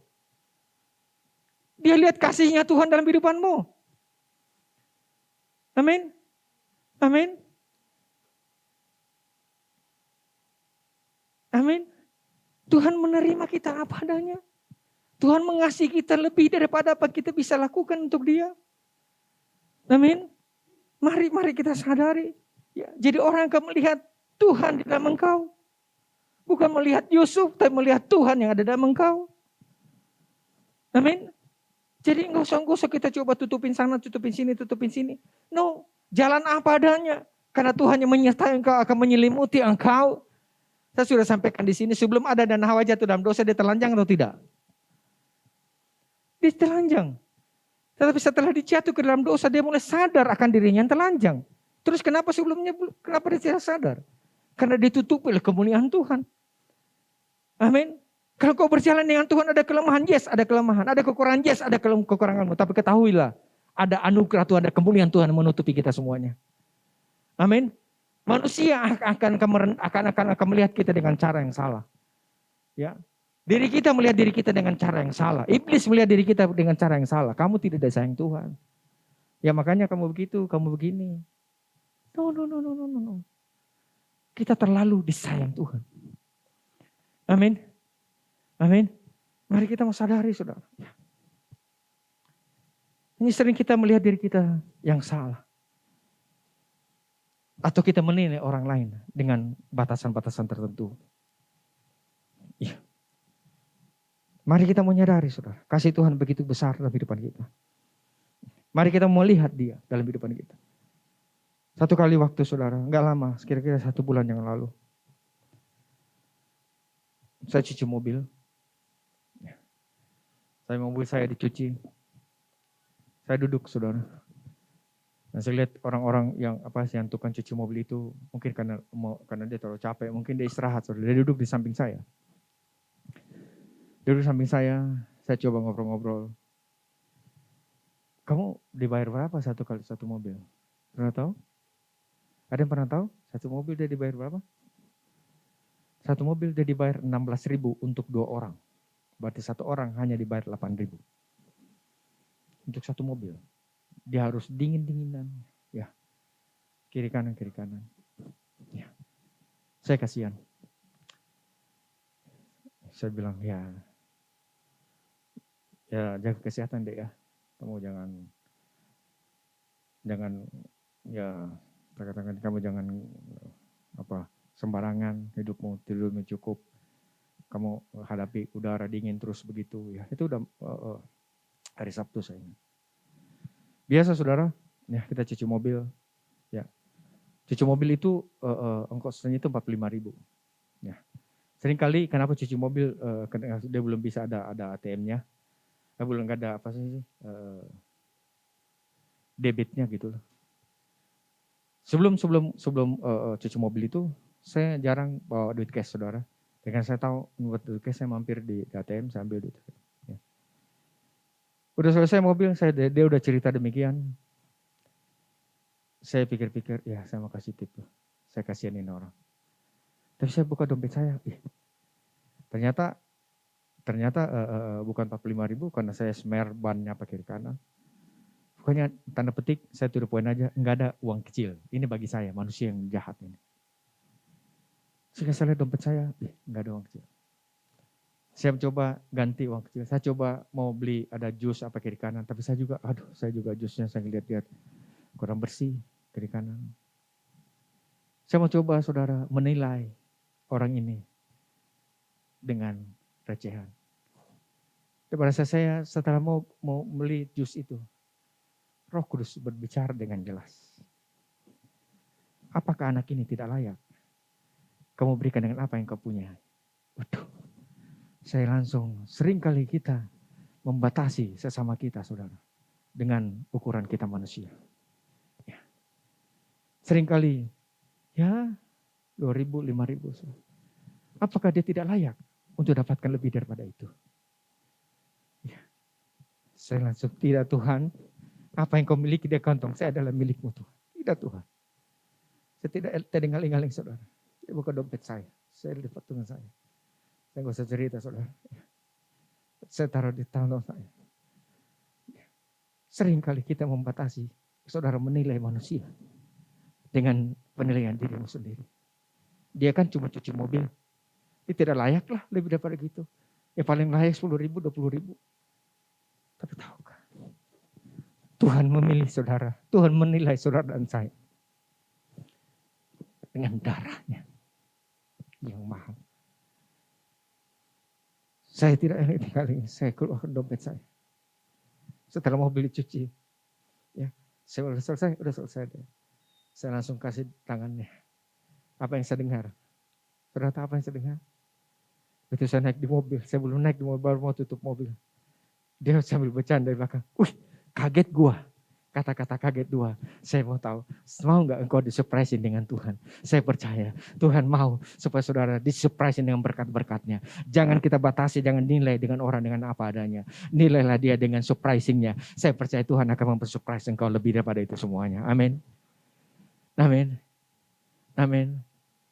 Dia lihat kasihnya Tuhan dalam kehidupanmu. Amin. Amin. Amin. Tuhan menerima kita apa adanya. Tuhan mengasihi kita lebih daripada apa kita bisa lakukan untuk Dia. Amin. Mari kita sadari. Ya, jadi orang akan melihat Tuhan di dalam engkau. Bukan melihat Yusuf, tapi melihat Tuhan yang ada dalam engkau. Amin. Jadi enggak usah kita coba tutupin sana, tutupin sini. No. Jalan apa adanya. Karena Tuhan yang menyertai engkau akan menyelimuti engkau. Saya sudah sampaikan di sini sebelum ada dan Hawa jatuh dalam dosa, dia telanjang atau tidak? Dia telanjang. Tetapi setelah dijatuh ke dalam dosa, dia mulai sadar akan dirinya yang telanjang. Terus kenapa sebelumnya, kenapa dia tidak sadar? Karena ditutupi oleh kemuliaan Tuhan. Amin. Kalau kau berjalan dengan Tuhan ada kelemahan, yes ada kelemahan. Ada kekurangan, yes ada kekuranganmu. Tapi ketahuilah, ada anugerah Tuhan, ada kemuliaan Tuhan menutupi kita semuanya. Amin. Manusia akan melihat kita dengan cara yang salah. Ya. Diri kita melihat diri kita dengan cara yang salah. Iblis melihat diri kita dengan cara yang salah. Kamu tidak disayang Tuhan. Ya makanya kamu begitu, kamu begini. No. Kita terlalu disayang Tuhan. Amin. Amin. Mari kita mau sadari, saudara. Ini sering kita melihat diri kita yang salah. Atau kita menilai orang lain dengan batasan-batasan tertentu. Iya. Mari kita menyadari, saudara. Kasih Tuhan begitu besar dalam kehidupan kita. Mari kita melihat dia dalam kehidupan kita. Satu kali waktu, saudara, enggak lama, kira-kira 1 bulan yang lalu. Saya cuci mobil. Mobil saya dicuci. Saya duduk, saudara. Dan saya lihat orang-orang yang tukang cuci mobil itu, mungkin karena dia terlalu capek, mungkin dia istirahat, saudara. Dia duduk di samping saya. Duduk di samping saya coba ngobrol-ngobrol. Kamu dibayar berapa satu kali satu mobil? Pernah tahu? Ada yang pernah tahu? Satu mobil dia dibayar berapa? Satu mobil dia dibayar 16.000 untuk 2 orang. Berarti 1 orang hanya dibayar 8.000. Untuk 1 mobil. Dia harus dingin-dinginan. Ya. Kiri kanan. Ya. Saya kasihan. Saya bilang ya jaga kesehatan deh ya. Kamu jangan ya katakan kamu jangan sembarangan, hidupmu tidurmu cukup. Kamu hadapi udara dingin terus begitu ya. Itu udah hari Sabtu saya. Biasa saudara, ya kita cuci mobil. Ya. Cuci mobil itu ongkosnya itu 45.000. Ya. Seringkali kenapa cuci mobil dia belum bisa ada ATM-nya. Belum ada debitnya gitu loh. Sebelum cuci mobil itu saya jarang bawa duit cash, saudara. Dengan saya tahu buat duit cash saya mampir di ATM, saya ambil duit. Ya. Udah selesai mobil, dia udah cerita demikian. Saya pikir-pikir, ya saya mau kasih tip. Saya kasihanin orang. Tapi saya buka dompet saya. Ternyata bukan 45.000 karena saya smer bannya pakai kiri kanan. Pokoknya tanda petik saya tulis poin aja, enggak ada uang kecil. Ini bagi saya, manusia yang jahat ini. Sehingga saya lihat dompet saya, enggak ada uang kecil. Saya mencoba ganti uang kecil. Saya coba mau beli ada jus apa kiri kanan, tapi saya juga jusnya saya lihat kurang bersih kiri kanan. Saya mau coba saudara menilai orang ini dengan recehan. Pada saat saya setelah mau beli jus itu, Roh Kudus berbicara dengan jelas. Apakah anak ini tidak layak? Kamu berikan dengan apa yang kau punya? Waduh, saya langsung seringkali kita membatasi sesama kita, saudara, dengan ukuran kita manusia. Ya. Seringkali, 2.000, 5.000. Apakah dia tidak layak untuk dapatkan lebih daripada itu? Ya. Saya langsung, tidak Tuhan. Apa yang kau miliki di kantong saya adalah milikmu Tuhan. Tidak Tuhan. Saya tidak terdengar-dengar saudara. Saya buka dompet saya lipat dengan saya. Saya gak usah cerita saudara. Saya taruh di tangan saya. Seringkali kita membatasi saudara menilai manusia dengan penilaian dirimu sendiri. Dia kan cuma cuci mobil. Dia tidak layak lah lebih daripada gitu. Ya paling layak 10.000, 20.000. Tapi tahukah? Tuhan memilih saudara. Tuhan menilai saudara dan saya. Dengan darahnya yang mahal. Saya tidak kali ini. Saya keluarkan dompet saya. Setelah mobil dicuci. Ya, saya udah selesai. Saya langsung kasih tangannya. Apa yang saya dengar? Saudara tahu apa yang saya dengar? Begitu saya naik di mobil. Saya belum naik di mobil, baru mau tutup mobil. Dia sambil bercanda di belakang. kaget gua. Kata-kata kaget dua. Saya mau tahu, mau nggak engkau disurprisein dengan Tuhan? Saya percaya Tuhan mau supaya saudara disurprisein dengan berkat-berkatnya. Jangan kita batasi, jangan nilai dengan orang dengan apa adanya. Nilailah dia dengan surprisingnya. Saya percaya Tuhan akan mempersurprise engkau lebih daripada itu semuanya. Amin. Amin. Amin.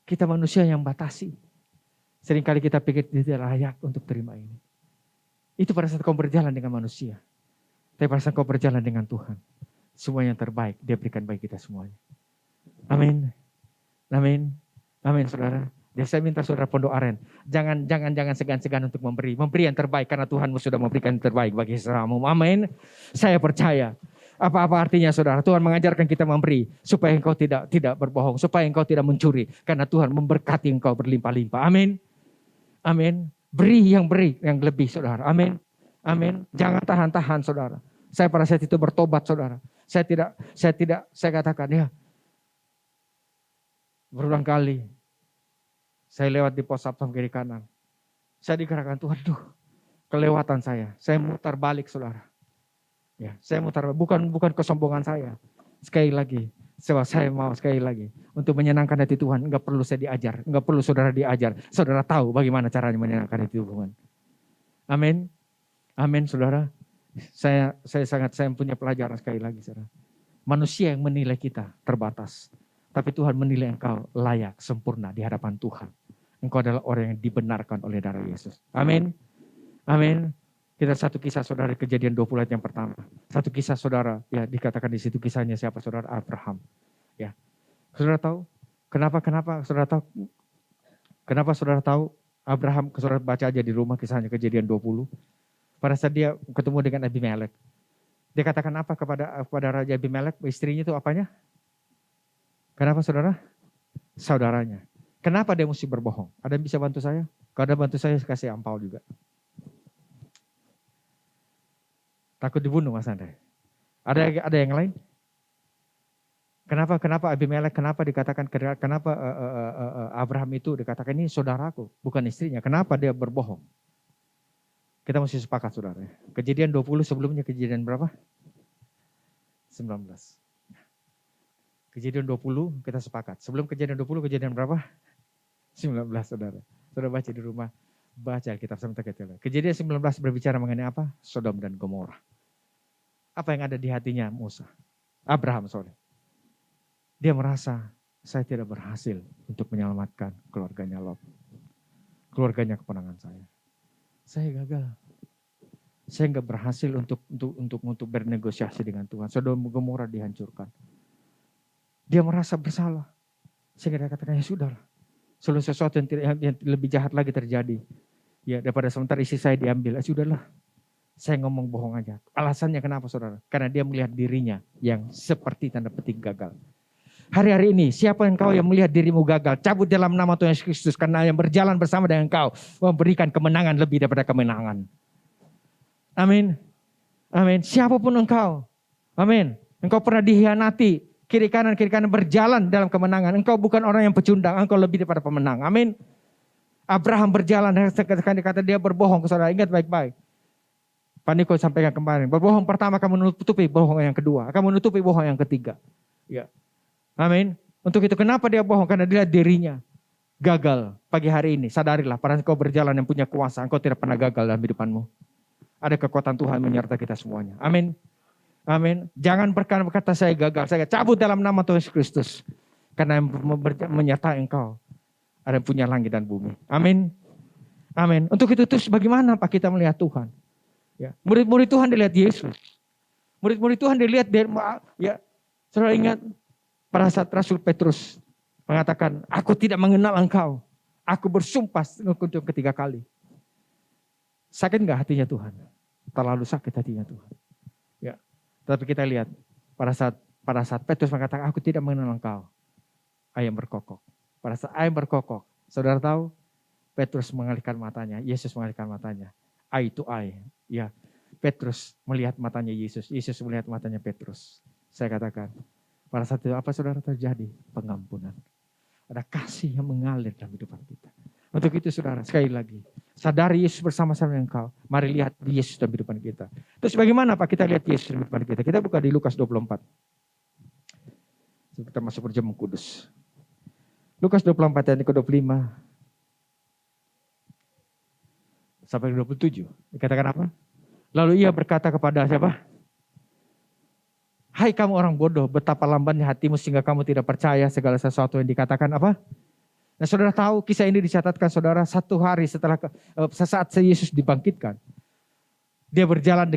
Kita manusia yang batasi. Seringkali kita pikir tidak layak untuk terima ini. Itu pada saat kau berjalan dengan manusia. Tapi pada saat kau berjalan dengan Tuhan, semua yang terbaik dia berikan bagi kita semuanya. Amin. Amin. Amin saudara. Jadi saya minta saudara Pondok Aren, jangan segan-segan untuk memberi yang terbaik karena Tuhanmu sudah memberikan yang terbaik bagi saudaramu. Amin. Saya percaya. Apa artinya saudara? Tuhan mengajarkan kita memberi supaya engkau tidak berbohong, supaya engkau tidak mencuri karena Tuhan memberkati engkau berlimpah-limpah. Amin. Amin. Beri yang lebih saudara. Amin. Amin. Jangan tahan-tahan saudara. Saya pada saat itu bertobat saudara. Saya katakan ya. Berulang kali. Saya lewat di pos satpam kiri kanan. Saya digerakkan Tuhan, kelewatan saya. Saya mutar balik saudara. Ya, saya mutar bukan kesombongan saya. Sekali lagi. Saya mau sekali lagi. Untuk menyenangkan hati Tuhan. Enggak perlu saya diajar. Enggak perlu saudara diajar. Saudara tahu bagaimana caranya menyenangkan hati Tuhan. Amin. Amin saudara. Saya punya pelajaran sekali lagi saudara. Manusia yang menilai kita terbatas. Tapi Tuhan menilai engkau layak, sempurna di hadapan Tuhan. Engkau adalah orang yang dibenarkan oleh darah Yesus. Amin. Amin. Kita satu kisah saudara Kejadian 20 ayat yang pertama. Satu kisah saudara, ya dikatakan di situ kisahnya siapa saudara? Abraham. Ya. Saudara tahu? Kenapa saudara tahu? Kenapa saudara tahu? Abraham, saudara baca aja di rumah kisahnya Kejadian 20. Pada saat dia ketemu dengan Abimelek. Dia katakan apa kepada Raja Abimelek? Istrinya itu apanya? Kenapa saudara? Saudaranya. Kenapa dia mesti berbohong? Ada yang bisa bantu saya? Kalau ada bantu saya kasih ampau juga. Takut dibunuh Mas Andre. Ada yang lain? Kenapa Abimelek? Kenapa dikatakan? Kenapa Abraham itu dikatakan ini saudaraku, bukan istrinya? Kenapa dia berbohong? Kita mesti sepakat saudara. Kejadian 20 sebelumnya kejadian berapa? 19. Kejadian 20 kita sepakat. Sebelum kejadian 20 kejadian berapa? 19 saudara. Saudara baca di rumah. Baca Alkitab sampai kecil. Kejadian 19 berbicara mengenai apa? Sodom dan Gomora. Apa yang ada di hatinya Musa? Abraham sorry. Dia merasa saya tidak berhasil untuk menyelamatkan keluarganya Lot. Keluarganya keponangan saya. Saya gagal. Saya nggak berhasil untuk bernegosiasi dengan Tuhan. Sodom dan Gomora dihancurkan. Dia merasa bersalah. Sehingga dia katakan ya sudah. Selalu sesuatu yang lebih jahat lagi terjadi. Ya daripada sementara isi saya diambil. Ya sudahlah. Saya ngomong bohong aja. Alasannya kenapa saudara? Karena dia melihat dirinya yang seperti tanda petik gagal. Hari-hari ini siapa engkau yang melihat dirimu gagal? Cabut dalam nama Tuhan Yesus Kristus. Karena yang berjalan bersama dengan engkau memberikan kemenangan lebih daripada kemenangan. Amin. Amin. Siapapun engkau. Amin. Engkau pernah dihianati. Kiri kanan berjalan dalam kemenangan. Engkau bukan orang yang pecundang. Engkau lebih daripada pemenang. Amin. Abraham berjalan. Kata dia berbohong ke saudara. Ingat baik-baik. Pak Niko sampaikan kemarin. Berbohong pertama akan menutupi bohong yang kedua. Akan menutupi bohong yang ketiga. Ya. Amin. Untuk itu kenapa dia bohong? Karena dia lihat dirinya gagal pagi hari ini. Sadarilah, pada engkau berjalan yang punya kuasa, engkau tidak pernah gagal dalam hidupanmu. Ada kekuatan Tuhan menyertai kita semuanya. Amin. Amin. Jangan berkata saya gagal. Saya cabut dalam nama Tuhan Yesus Kristus. Karena yang menyertai engkau ada yang punya langit dan bumi. Amin. Amin. Untuk itu terus bagaimana Pak kita melihat Tuhan? Ya. Murid-murid Tuhan dilihat Yesus. Murid-murid Tuhan dilihat ya. Saudara ingat pada saat Rasul Petrus mengatakan, aku tidak mengenal engkau. Aku bersumpah untuk ketiga kali. Sakit enggak hatinya Tuhan? Terlalu sakit hatinya Tuhan. Ya. Tapi kita lihat pada saat Petrus mengatakan, aku tidak mengenal engkau. Ayam berkokok. Pada saat ayam berkokok, saudara tahu? Petrus mengalihkan matanya, Yesus mengalihkan matanya. Eye to eye. Ya. Petrus melihat matanya Yesus. Yesus melihat matanya Petrus. Saya katakan, pada saat itu apa saudara terjadi? Pengampunan. Ada kasih yang mengalir dalam kehidupan kita. Untuk itu saudara, sekali lagi, sadari Yesus bersama-sama dengan engkau. Mari lihat Yesus dalam kehidupan kita. Terus bagaimana Pak kita lihat Yesus dalam kehidupan kita? Kita buka di Lukas 24. Kita masuk perjamuan kudus. Lukas 24 ayat ke-25 sampai ke-27. Dikatakan apa? Lalu ia berkata kepada siapa? Hai kamu orang bodoh, betapa lambannya hatimu sehingga kamu tidak percaya segala sesuatu yang dikatakan apa? Nah saudara tahu kisah ini dicatatkan saudara 1 hari setelah sesaat Yesus dibangkitkan. Dia berjalan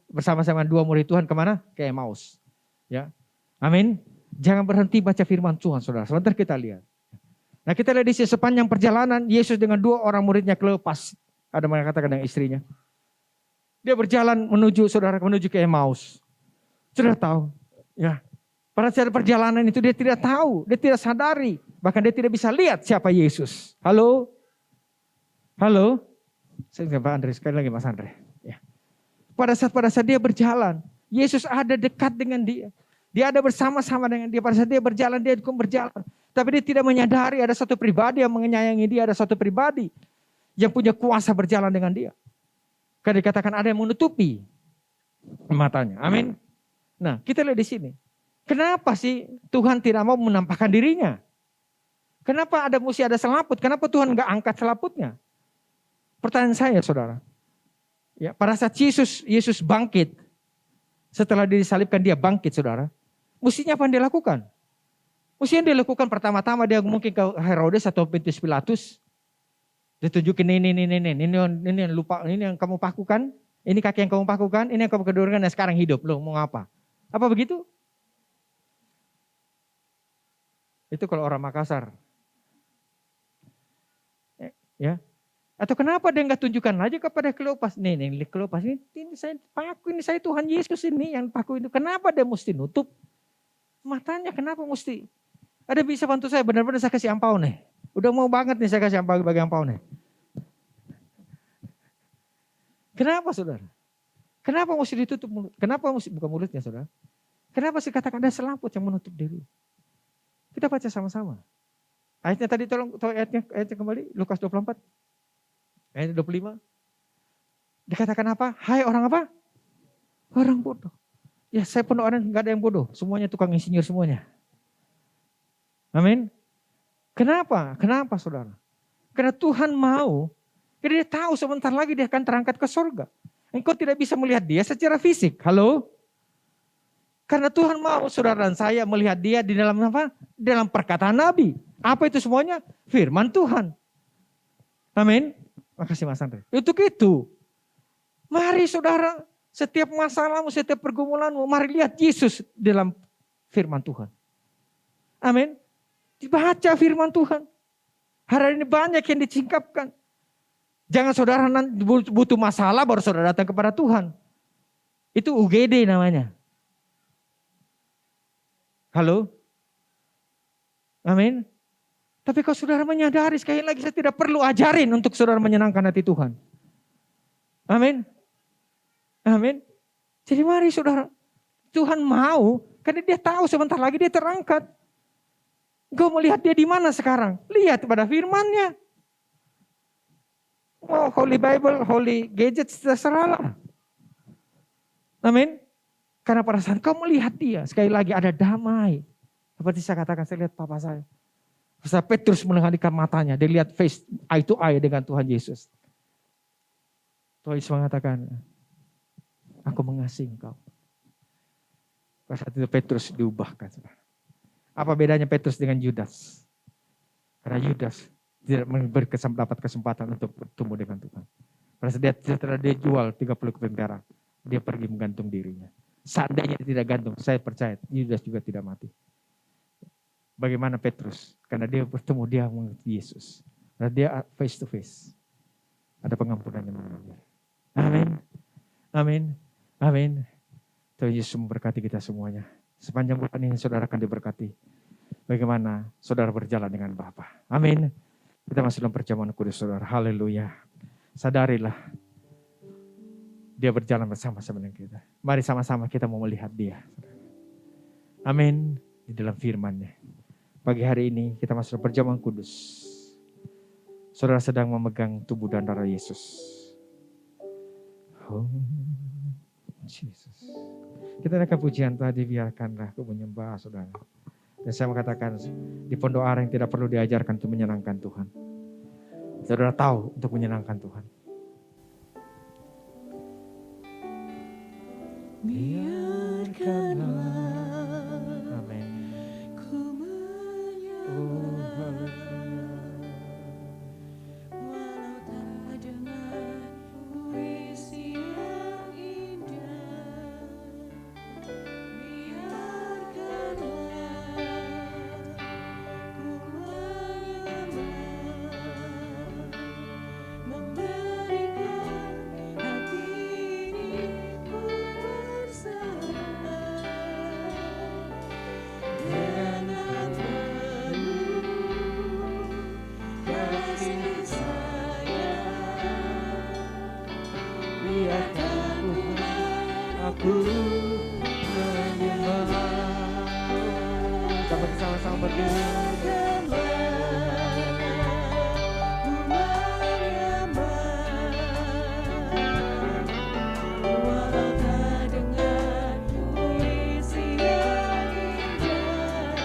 bersama-sama 2 murid Tuhan kemana? Ke Emmaus. Ya, amin. Jangan berhenti baca firman Tuhan saudara. Sebentar kita lihat. Nah kita lihat di sepanjang perjalanan Yesus dengan 2 orang muridnya Kleopas. Ada yang katakan dengan istrinya. Dia berjalan menuju ke Emmaus. Saudara tahu, ya. Pada saat perjalanan itu dia tidak tahu, dia tidak sadari. Bahkan dia tidak bisa lihat siapa Yesus. Halo? Halo? Saya ingin Pak Andre, sekali lagi Mas Andre. Ya. Pada saat dia berjalan, Yesus ada dekat dengan dia. Dia ada bersama-sama dengan dia. Pada saat dia berjalan, dia berjalan. Tapi dia tidak menyadari ada satu pribadi yang menyayangi dia. Ada satu pribadi yang punya kuasa berjalan dengan dia. Karena dikatakan ada yang menutupi matanya. Amin. Nah kita lihat di sini. Kenapa sih Tuhan tidak mau menampakkan dirinya? Kenapa mesti ada selaput? Kenapa Tuhan nggak angkat selaputnya? Pertanyaan saya saudara. Ya, pada saat Yesus bangkit. Setelah disalibkan dia bangkit saudara. Mestinya apa yang dia lakukan? Mestinya dia lakukan pertama-tama dia mungkin ke Herodes atau Pontius Pilatus. Dia tunjukin ini yang lupa, ini yang kamu pakukan, ini kaki yang kamu pakukan, ini yang kamu kedurkan, dan sekarang hidup. Loh mau apa? Apa begitu? Itu kalau orang Makassar. Ya. Atau kenapa dia nggak tunjukkan aja kepada Kleopas? Nih Kleopas ini saya paku, ini saya Tuhan Yesus ini yang paku itu. Kenapa dia mesti nutup matanya? Kenapa mesti? Ada bisa bantu saya? Benar-benar saya kasih ampau nih. Udah mau banget nih saya kasih bagi ampau nih. Kenapa saudara? Kenapa mesti ditutup mulut? Kenapa mesti bukan mulutnya saudara? Kenapa sih katakan ada selaput yang menutup diri? Kita baca sama-sama. Ayatnya tadi tolong ayatnya kembali. Lukas 24. Ayat 25. Dikatakan apa? Hai orang apa? Orang bodoh. Ya saya penuh orang enggak ada yang bodoh. Semuanya tukang insinyur semuanya. Amin. Kenapa? Kenapa saudara? Karena Tuhan mau, karena dia tahu sebentar lagi dia akan terangkat ke surga. Engkau tidak bisa melihat dia secara fisik. Halo? Karena Tuhan mau saudara dan saya melihat dia di dalam apa? Dalam perkataan Nabi. Apa itu semuanya? Firman Tuhan. Amin. Makasih Mas Andre. Untuk itu, mari saudara, setiap masalahmu, setiap pergumulanmu, mari lihat Yesus dalam firman Tuhan. Amin. Dibaca firman Tuhan. Hari ini banyak yang disingkapkan. Jangan saudara butuh masalah baru saudara datang kepada Tuhan. Itu UGD namanya. Halo? Amin. Tapi kalau saudara menyadari sekali lagi saya tidak perlu ajarin untuk saudara menyenangkan hati Tuhan. Amin. Amin. Jadi mari saudara. Tuhan mau karena dia tahu sebentar lagi dia terangkat. Engkau melihat dia di mana sekarang? Lihat pada firman-Nya. Oh, Holy Bible, Holy Gadgets, terserahlah. Amin. Karena pada saat kau melihat dia, sekali lagi ada damai. Seperti saya katakan, saya lihat papa saya. Saat Petrus mengalihkan matanya, dia lihat face eye to eye dengan Tuhan Yesus. Tuhan Yesus mengatakan, aku mengasihi engkau. Pada saat itu Petrus diubahkan. Apa bedanya Petrus dengan Yudas? Karena Yudas tidak dapat kesempatan untuk bertemu dengan Tuhan. Setelah dia jual 30 keping perak, dia pergi menggantung dirinya. Seandainya dia tidak gantung, saya percaya Yudas juga tidak mati. Bagaimana Petrus? Karena dia bertemu dia mengerti Yesus. Karena dia face to face. Ada pengampunan yang mengalir. Amin. Amin. Amin. Tuhan Yesus memberkati kita semuanya. Sepanjang bulan ini saudara akan diberkati. Bagaimana saudara berjalan dengan Bapa. Amin. Kita masih dalam perjamuan kudus saudara. Haleluya. Sadarilah. Dia berjalan bersama-sama dengan kita. Mari sama-sama kita mau melihat dia. Amin. Di dalam firman-Nya. Pagi hari ini kita masuk perjamuan kudus. Saudara sedang memegang tubuh dan darah Yesus. Oh, Yesus. Kita naikkan pujian tadi, biarkanlah aku menyembah saudara. Dan saya mengatakan di pondok Areng tidak perlu diajarkan untuk menyenangkan Tuhan. Saudara tahu untuk menyenangkan Tuhan. Biarkanlah. Amin. Oh, haleluya. Walau tak dengar puisi yang indah, biarkanlah ku menyembah, memberikan hati ini ku berserah dengan penuh kasih sayang. Biarkan Tuhan Aku menyembah. Kita bersama-sama berdiri. ku menyembah, walau tak dengar puisi yang indah,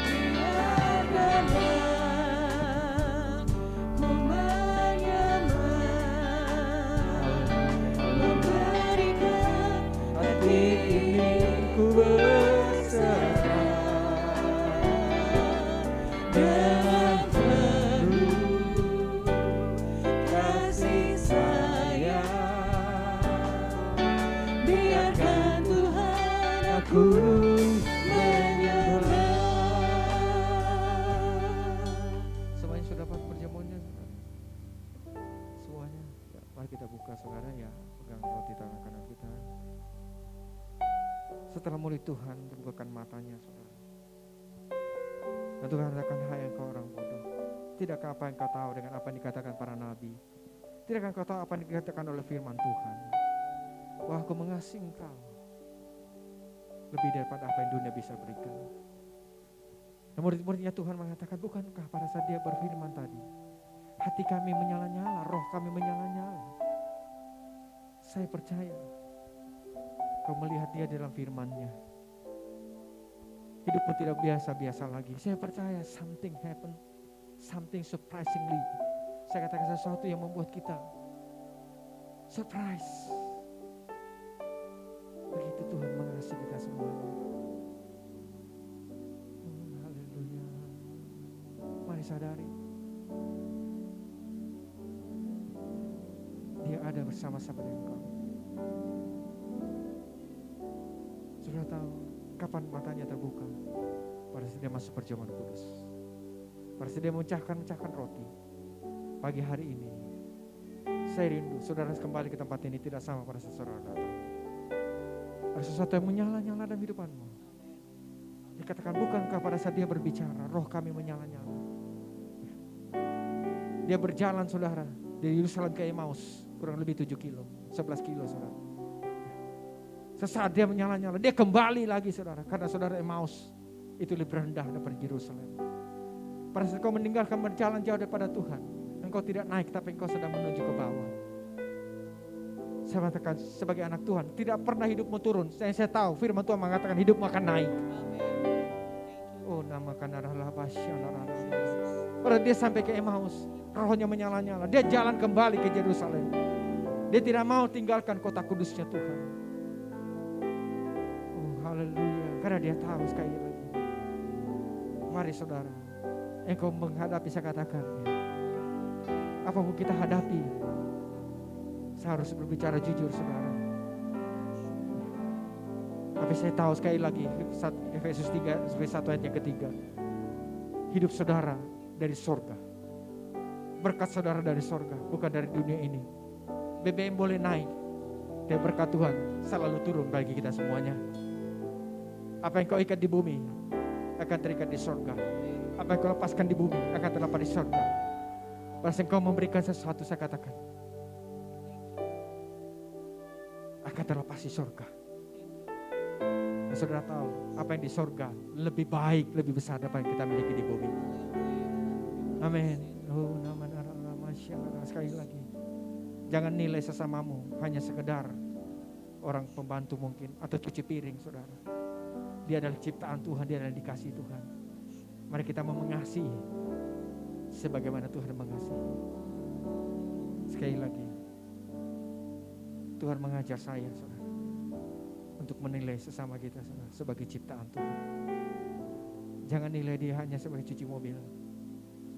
biarkanlah ku menyembah, memberikan hati ini Ku berserah dengan penuh kasih sayang. Biarkan Tuhan aku menyembah. Semuanya sudah dapat perjamuannya, saudara? Semuanya. Ya, mari kita buka, saudara, ya. Pegang roti tangan kanan kita. Setelah mulai Tuhan bukakan matanya, saudara. Dan Tuhan katakan, hai engkau orang bodoh. Tidakkah apa yang kau tahu dengan apa yang dikatakan para nabi? Tidakkah kau tahu apa yang dikatakan oleh firman Tuhan? Bahwa aku mengasihi engkau lebih daripada apa yang dunia bisa berikan. Dan murid-muridnya Tuhan mengatakan, bukankah pada saat dia berfirman tadi, hati kami menyala-nyala, roh kami menyala-nyala. Saya percaya kau melihat dia dalam firman-Nya. Hidupmu tidak biasa-biasa lagi. Saya percaya something happen, something surprisingly. Saya katakan sesuatu yang membuat kita surprise. Begitu Tuhan mengasihi kita semuanya. Oh, haleluya. Mari sadari, Dia ada bersama-sama dengan kau. Sudah tahu kapan matanya terbuka? Pada saat dia masuk perjamuan kudus. Pada saat dia memecahkan roti. Pagi hari ini saya rindu saudara kembali ke tempat ini tidak sama pada saat saudara datang. Ada sesuatu yang menyala-nyala dalam hidupanmu. Dikatakan, bukankah pada saat dia berbicara, roh kami menyala-nyala. Dia berjalan, saudara, dari Yerusalem ke Emmaus, kurang lebih 7 kilo, 11 kilo, saudara. Sesaat dia menyala-nyala, dia kembali lagi, saudara, karena saudara Emmaus itu lebih rendah daripada Yerusalem. Pada saat kau meninggalkan berjalan jauh daripada Tuhan, engkau tidak naik, tapi engkau sedang menuju ke bawah. Saya katakan sebagai anak Tuhan, tidak pernah hidupmu turun. Saya tahu firman Tuhan mengatakan hidupmu akan naik. Oh, namakan adalah Basyana. Pada dia sampai ke Emmaus, rohnya menyala-nyala. Dia jalan kembali ke Yerusalem. Dia tidak mau tinggalkan kota kudusnya Tuhan. Oh, haleluya. Karena dia tahu sekali lagi. Mari saudara, engkau menghadapi, saya katakan, ya, apapun kita hadapi, saya harus berbicara jujur, saudara. Tapi saya tahu sekali lagi, Efesus 3, 1 ayat yang ketiga. Hidup saudara dari sorga. Berkat saudara dari sorga, bukan dari dunia ini. BBM boleh naik, dan berkat Tuhan selalu turun bagi kita semuanya. Apa yang kau ikat di bumi, akan terikat di sorga. Apa yang kau lepaskan di bumi, akan terlepas di sorga. Pada saat kau memberikan sesuatu, saya katakan, akan terlepas di sorga. Saudara tahu apa yang di sorga lebih baik, lebih besar daripada yang kita miliki di bumi. Amin. Oh, nama sekali lagi. Jangan nilai sesamamu hanya sekedar orang pembantu mungkin atau cuci piring, saudara. Dia adalah ciptaan Tuhan, dia adalah dikasih Tuhan. Mari kita mau mengasihi sebagaimana Tuhan mengasihi. Sekali lagi, Tuhan mengajar saya, saudara, untuk menilai sesama kita, saudara, sebagai ciptaan Tuhan. Jangan nilai dia hanya sebagai cuci mobil,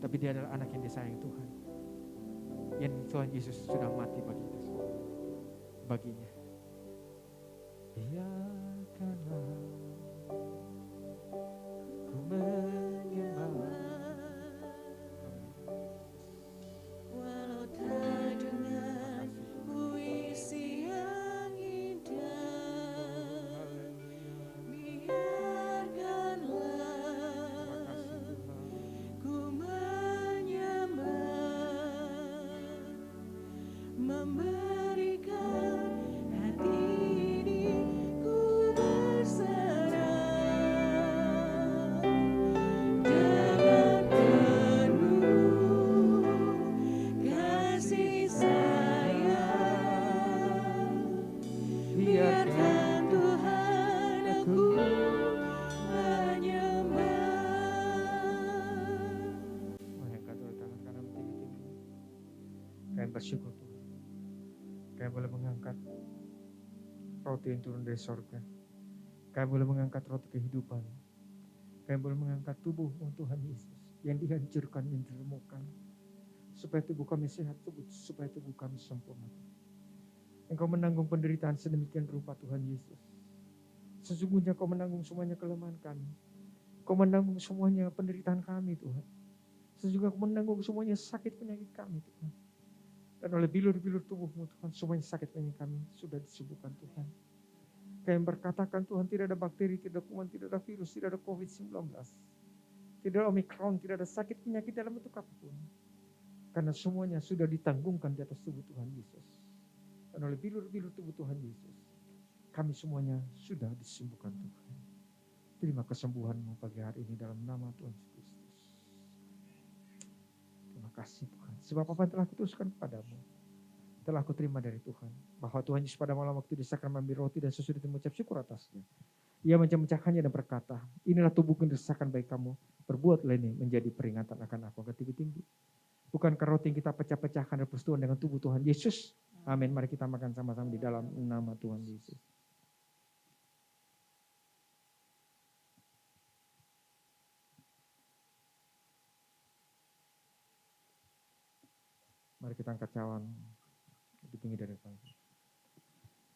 tapi dia adalah anak yang disayang Tuhan, yang Tuhan Yesus sudah mati bagi kita semua. Baginya, biarkanlah ku menyembah. Walau tak dengan puisi yang indah, biarkanlah ku menyembah, memberikan hati ini ku berserah dengan penuh kasih sayang. Biarkan Tuhan aku menyembah. Angkat dua tangan kanan tinggi-tinggi. Kalian bersyukur Tuhan. Kalian boleh mengangkat roti yang turun dari sorga. Kalian boleh mengangkat roti kehidupan. Kalian boleh mengangkat tubuh Tuhan Yesus yang dihancurkan, yang diremukkan, supaya tubuh kami sehat, supaya tubuh kami sempurna. Engkau menanggung penderitaan sedemikian rupa Tuhan Yesus. Sesungguhnya Kau menanggung semuanya kelemahan kami. Kau menanggung semuanya penderitaan kami Tuhan. Sesungguhnya Kau menanggung semuanya sakit penyakit kami Tuhan. Dan oleh bilur-bilur tubuh-Mu Tuhan, semuanya sakit penyakit kami sudah disembuhkan Tuhan. Kami berkatakan Tuhan, tidak ada bakteri, tidak ada kuman, tidak ada virus, tidak ada COVID-19. Tidak ada Omikron, tidak ada sakit penyakit dalam bentuk apapun. Karena semuanya sudah ditanggungkan di atas tubuh Tuhan Yesus. Dan oleh bilur-bilur tubuh Tuhan Yesus, kami semuanya sudah disembuhkan Tuhan. Terima kesembuhan-Mu pagi hari ini dalam nama Tuhan Yesus Kristus. Terima kasih Tuhan. Sebab apa yang telah kuteruskan kepadamu, telah aku terima dari Tuhan. Bahwa Tuhan Yesus pada malam waktu disahkan mengambil roti dan sesudah itu mengucap syukur atasnya. Ia mencah-mecahkannya dan berkata, inilah tubuhku yang disahkan bagi kamu. Perbuatlah ini menjadi peringatan akan aku. Angkat tinggi-tinggi. Bukankah roti yang kita pecah-pecahkan dan persatuan dengan tubuh Tuhan Yesus? Amin. Mari kita makan sama-sama di dalam nama Tuhan Yesus. Mari kita angkat cawan lebih tinggi dari panggung.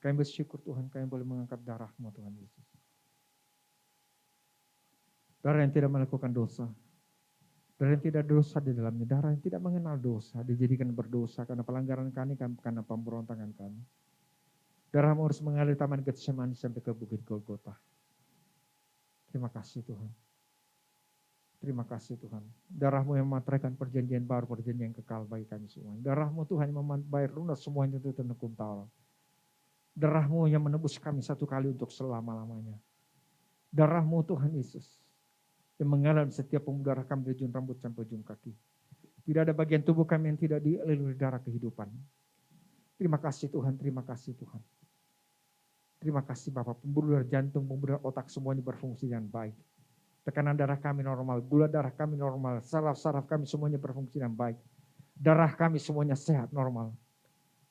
Kami bersyukur Tuhan, kami boleh mengangkat darah-Mu Tuhan Yesus. Darah yang tidak melakukan dosa. Darah yang tidak dosa di dalamnya. Darah yang tidak mengenal dosa. Dijadikan berdosa karena pelanggaran kami, karena pemberontakan kami. Darah-Mu harus mengalir taman Getsemani sampai ke bukit Golgota. Terima kasih Tuhan. Terima kasih Tuhan. Darah-Mu yang mematahkan perjanjian baru, perjanjian yang kekal bagi kami semua. Darah-Mu Tuhan yang membayar lunas semuanya itu kuntal. Darah-Mu yang menebus kami satu kali untuk selama-lamanya. Darah-Mu Tuhan Yesus yang mengalir setiap pembuluh darah kami dari ujung rambut sampai ujung kaki. Tidak ada bagian tubuh kami yang tidak dilalui darah kehidupan. Terima kasih Tuhan, terima kasih Tuhan. Terima kasih Bapak, pembuluh darah jantung, pembuluh darah otak semuanya berfungsi dengan baik. Tekanan darah kami normal, gula darah kami normal, saraf-saraf kami semuanya berfungsi dengan baik. Darah kami semuanya sehat, normal.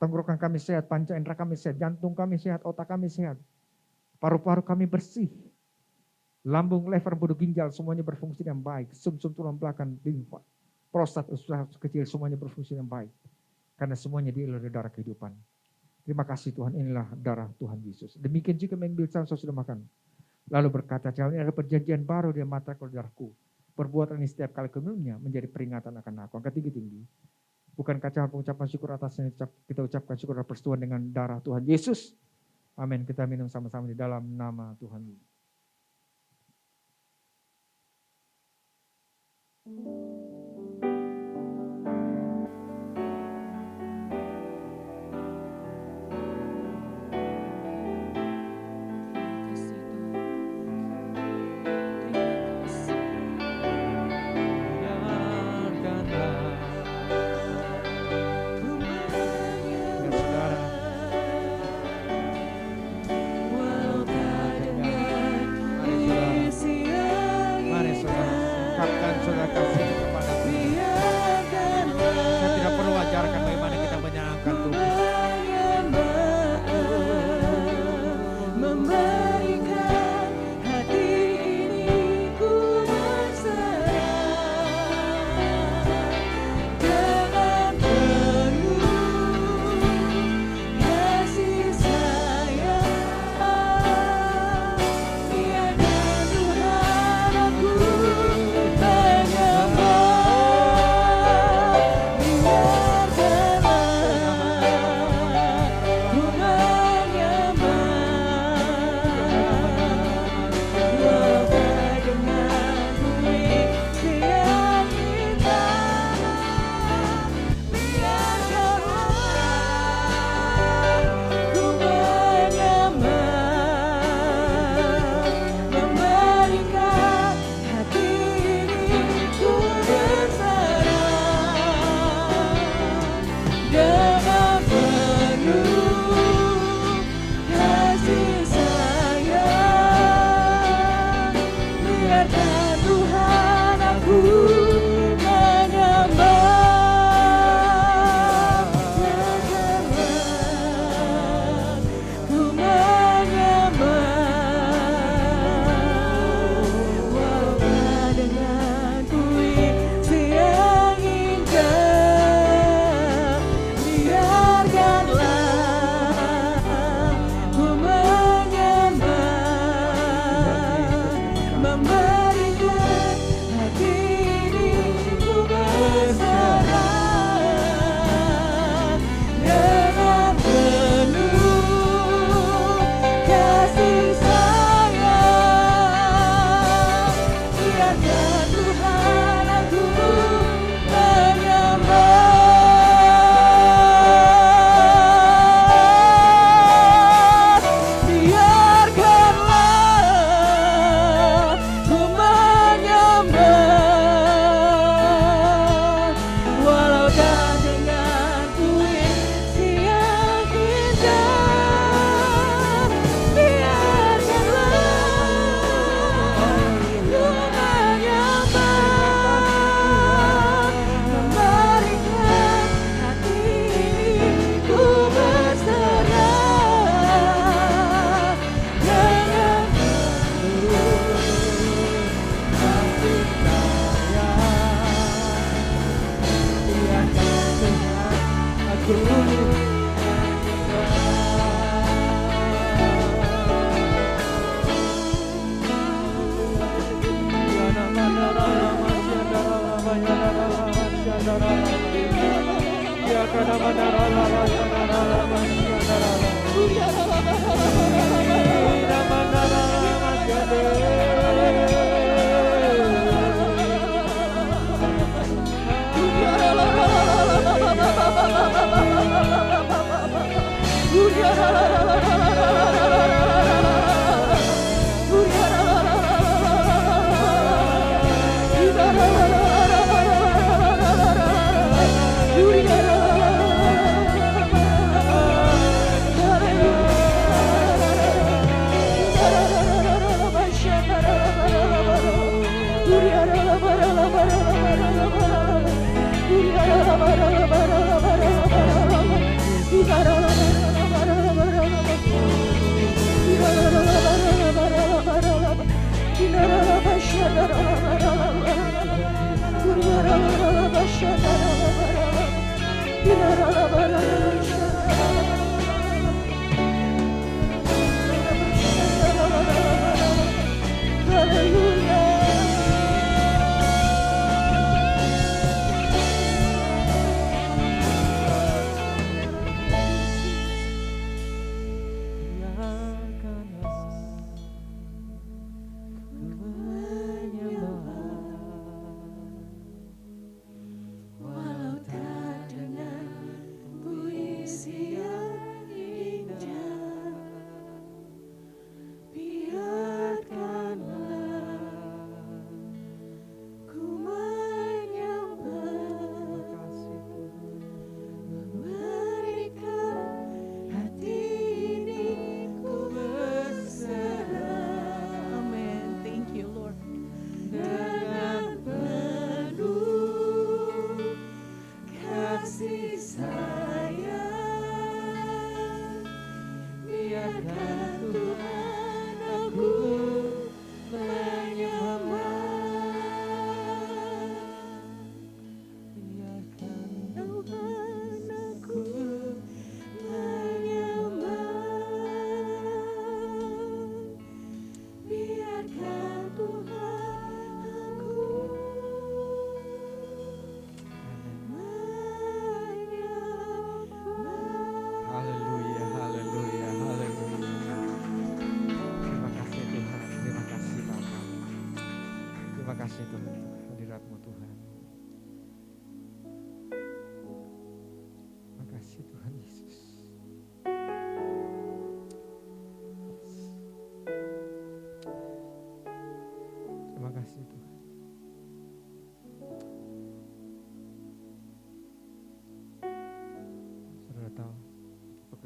Tenggorokan kami sehat, panca indera kami sehat, jantung kami sehat, otak kami sehat. Paru-paru kami bersih. Lambung, lever, empedu, ginjal semuanya berfungsi dengan baik. Sum-sum tulang belakang, limfa, prostat, usus kecil semuanya berfungsi dengan baik. Karena semuanya dilalui darah kehidupan. Terima kasih Tuhan, inilah darah Tuhan Yesus. Demikian juga mengambil saya sudah makan. Lalu berkata, ini ada perjanjian baru di mata darahku. Perbuatan ini setiap kali keminumnya menjadi peringatan akan aku. Angkat tinggi-tinggi. Bukan kaca pengucapan syukur atasnya kita ucapkan syukur dan persetujuan dengan darah Tuhan Yesus. Amin. Kita minum sama-sama di dalam nama Tuhan Yesus.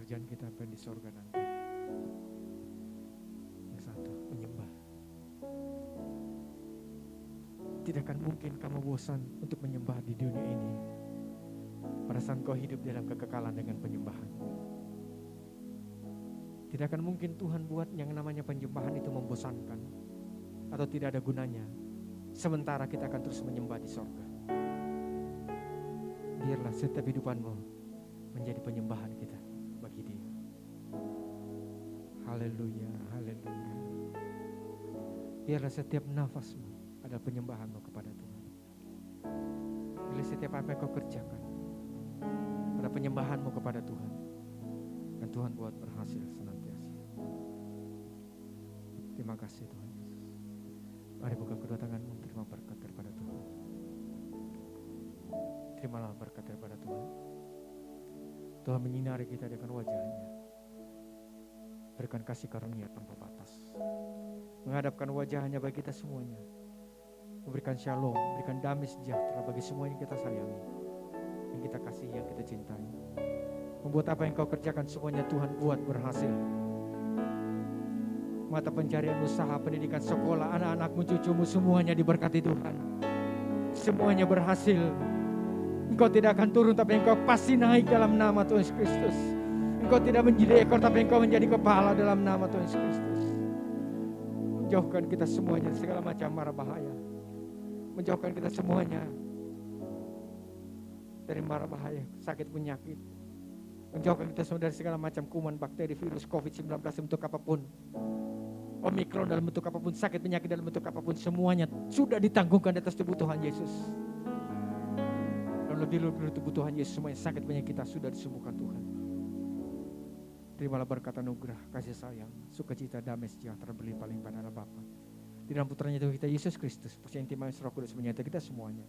Pekerjaan kita apa di sorga nanti. Yang satu, menyembah. Tidak akan mungkin kamu bosan untuk menyembah di dunia ini. Pada saat kau hidup dalam kekekalan dengan penyembahan. Tidak akan mungkin Tuhan buat yang namanya penyembahan itu membosankan atau tidak ada gunanya. Sementara kita akan terus menyembah di sorga. Biarlah setiap hidupanmu menjadi penyembahan kita bagi Dia. Haleluya, haleluya. Biarlah setiap nafasmu adalah penyembahanmu kepada Tuhan. Biarlah setiap apa yang kau kerjakan pada penyembahanmu kepada Tuhan. Dan Tuhan buat berhasil senantiasa. Terima kasih Tuhan Yesus. Mari buka kedua tanganmu, terima berkat daripada Tuhan. Terimalah berkat daripada Tuhan. Tuhan menyinari kita dengan wajah-Nya. Berikan kasih karunia tanpa batas. Menghadapkan wajah-Nya bagi kita semuanya. Memberikan shalom, memberikan damai sejahtera bagi semua yang kita sayangi, yang kita kasihi, yang kita cintai. Membuat apa yang kau kerjakan semuanya Tuhan buat berhasil. Mata pencarian, usaha, pendidikan, sekolah, anak-anakmu, cucumu semuanya diberkati Tuhan. Semuanya berhasil. Engkau tidak akan turun tapi engkau pasti naik dalam nama Tuhan Yesus Kristus. Engkau tidak menjadi ekor tapi engkau menjadi kepala dalam nama Tuhan Yesus Kristus. Menjauhkan kita semuanya segala macam mara bahaya. Menjauhkan kita semuanya dari mara bahaya, sakit penyakit, Menjauhkan kita semua dari segala macam kuman, bakteri, virus, COVID-19 bentuk apapun. Omikron dalam bentuk apapun, sakit penyakit dalam bentuk apapun, semuanya sudah ditanggungan di atas tubuh Tuhan Yesus. Dan lebih tubuh Tuhan Yesus, semuanya sakit penyakit kita sudah disembuhkan Tuhan. Terimalah berkat anugerah, kasih sayang, sukacita, damai, sejahtera berlimpah-limpah dalam Bapa. Di dalam putranya Tuhan kita Yesus Kristus, percaya inti Roh Kudus menyertai kita semuanya.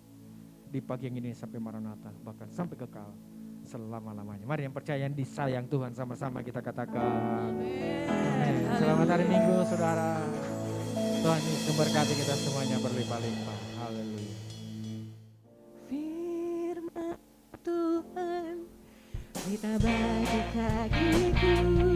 Di pagi yang ini sampai Maranatha, bahkan sampai kekal selama-lamanya. Mari yang percaya yang disayang Tuhan sama-sama kita katakan. Amin. Selamat hari Minggu saudara. Tuhan Yesus memberkati kita semuanya berlimpah-limpah. Haleluya. Firman Tuhan kita bagi kakiku.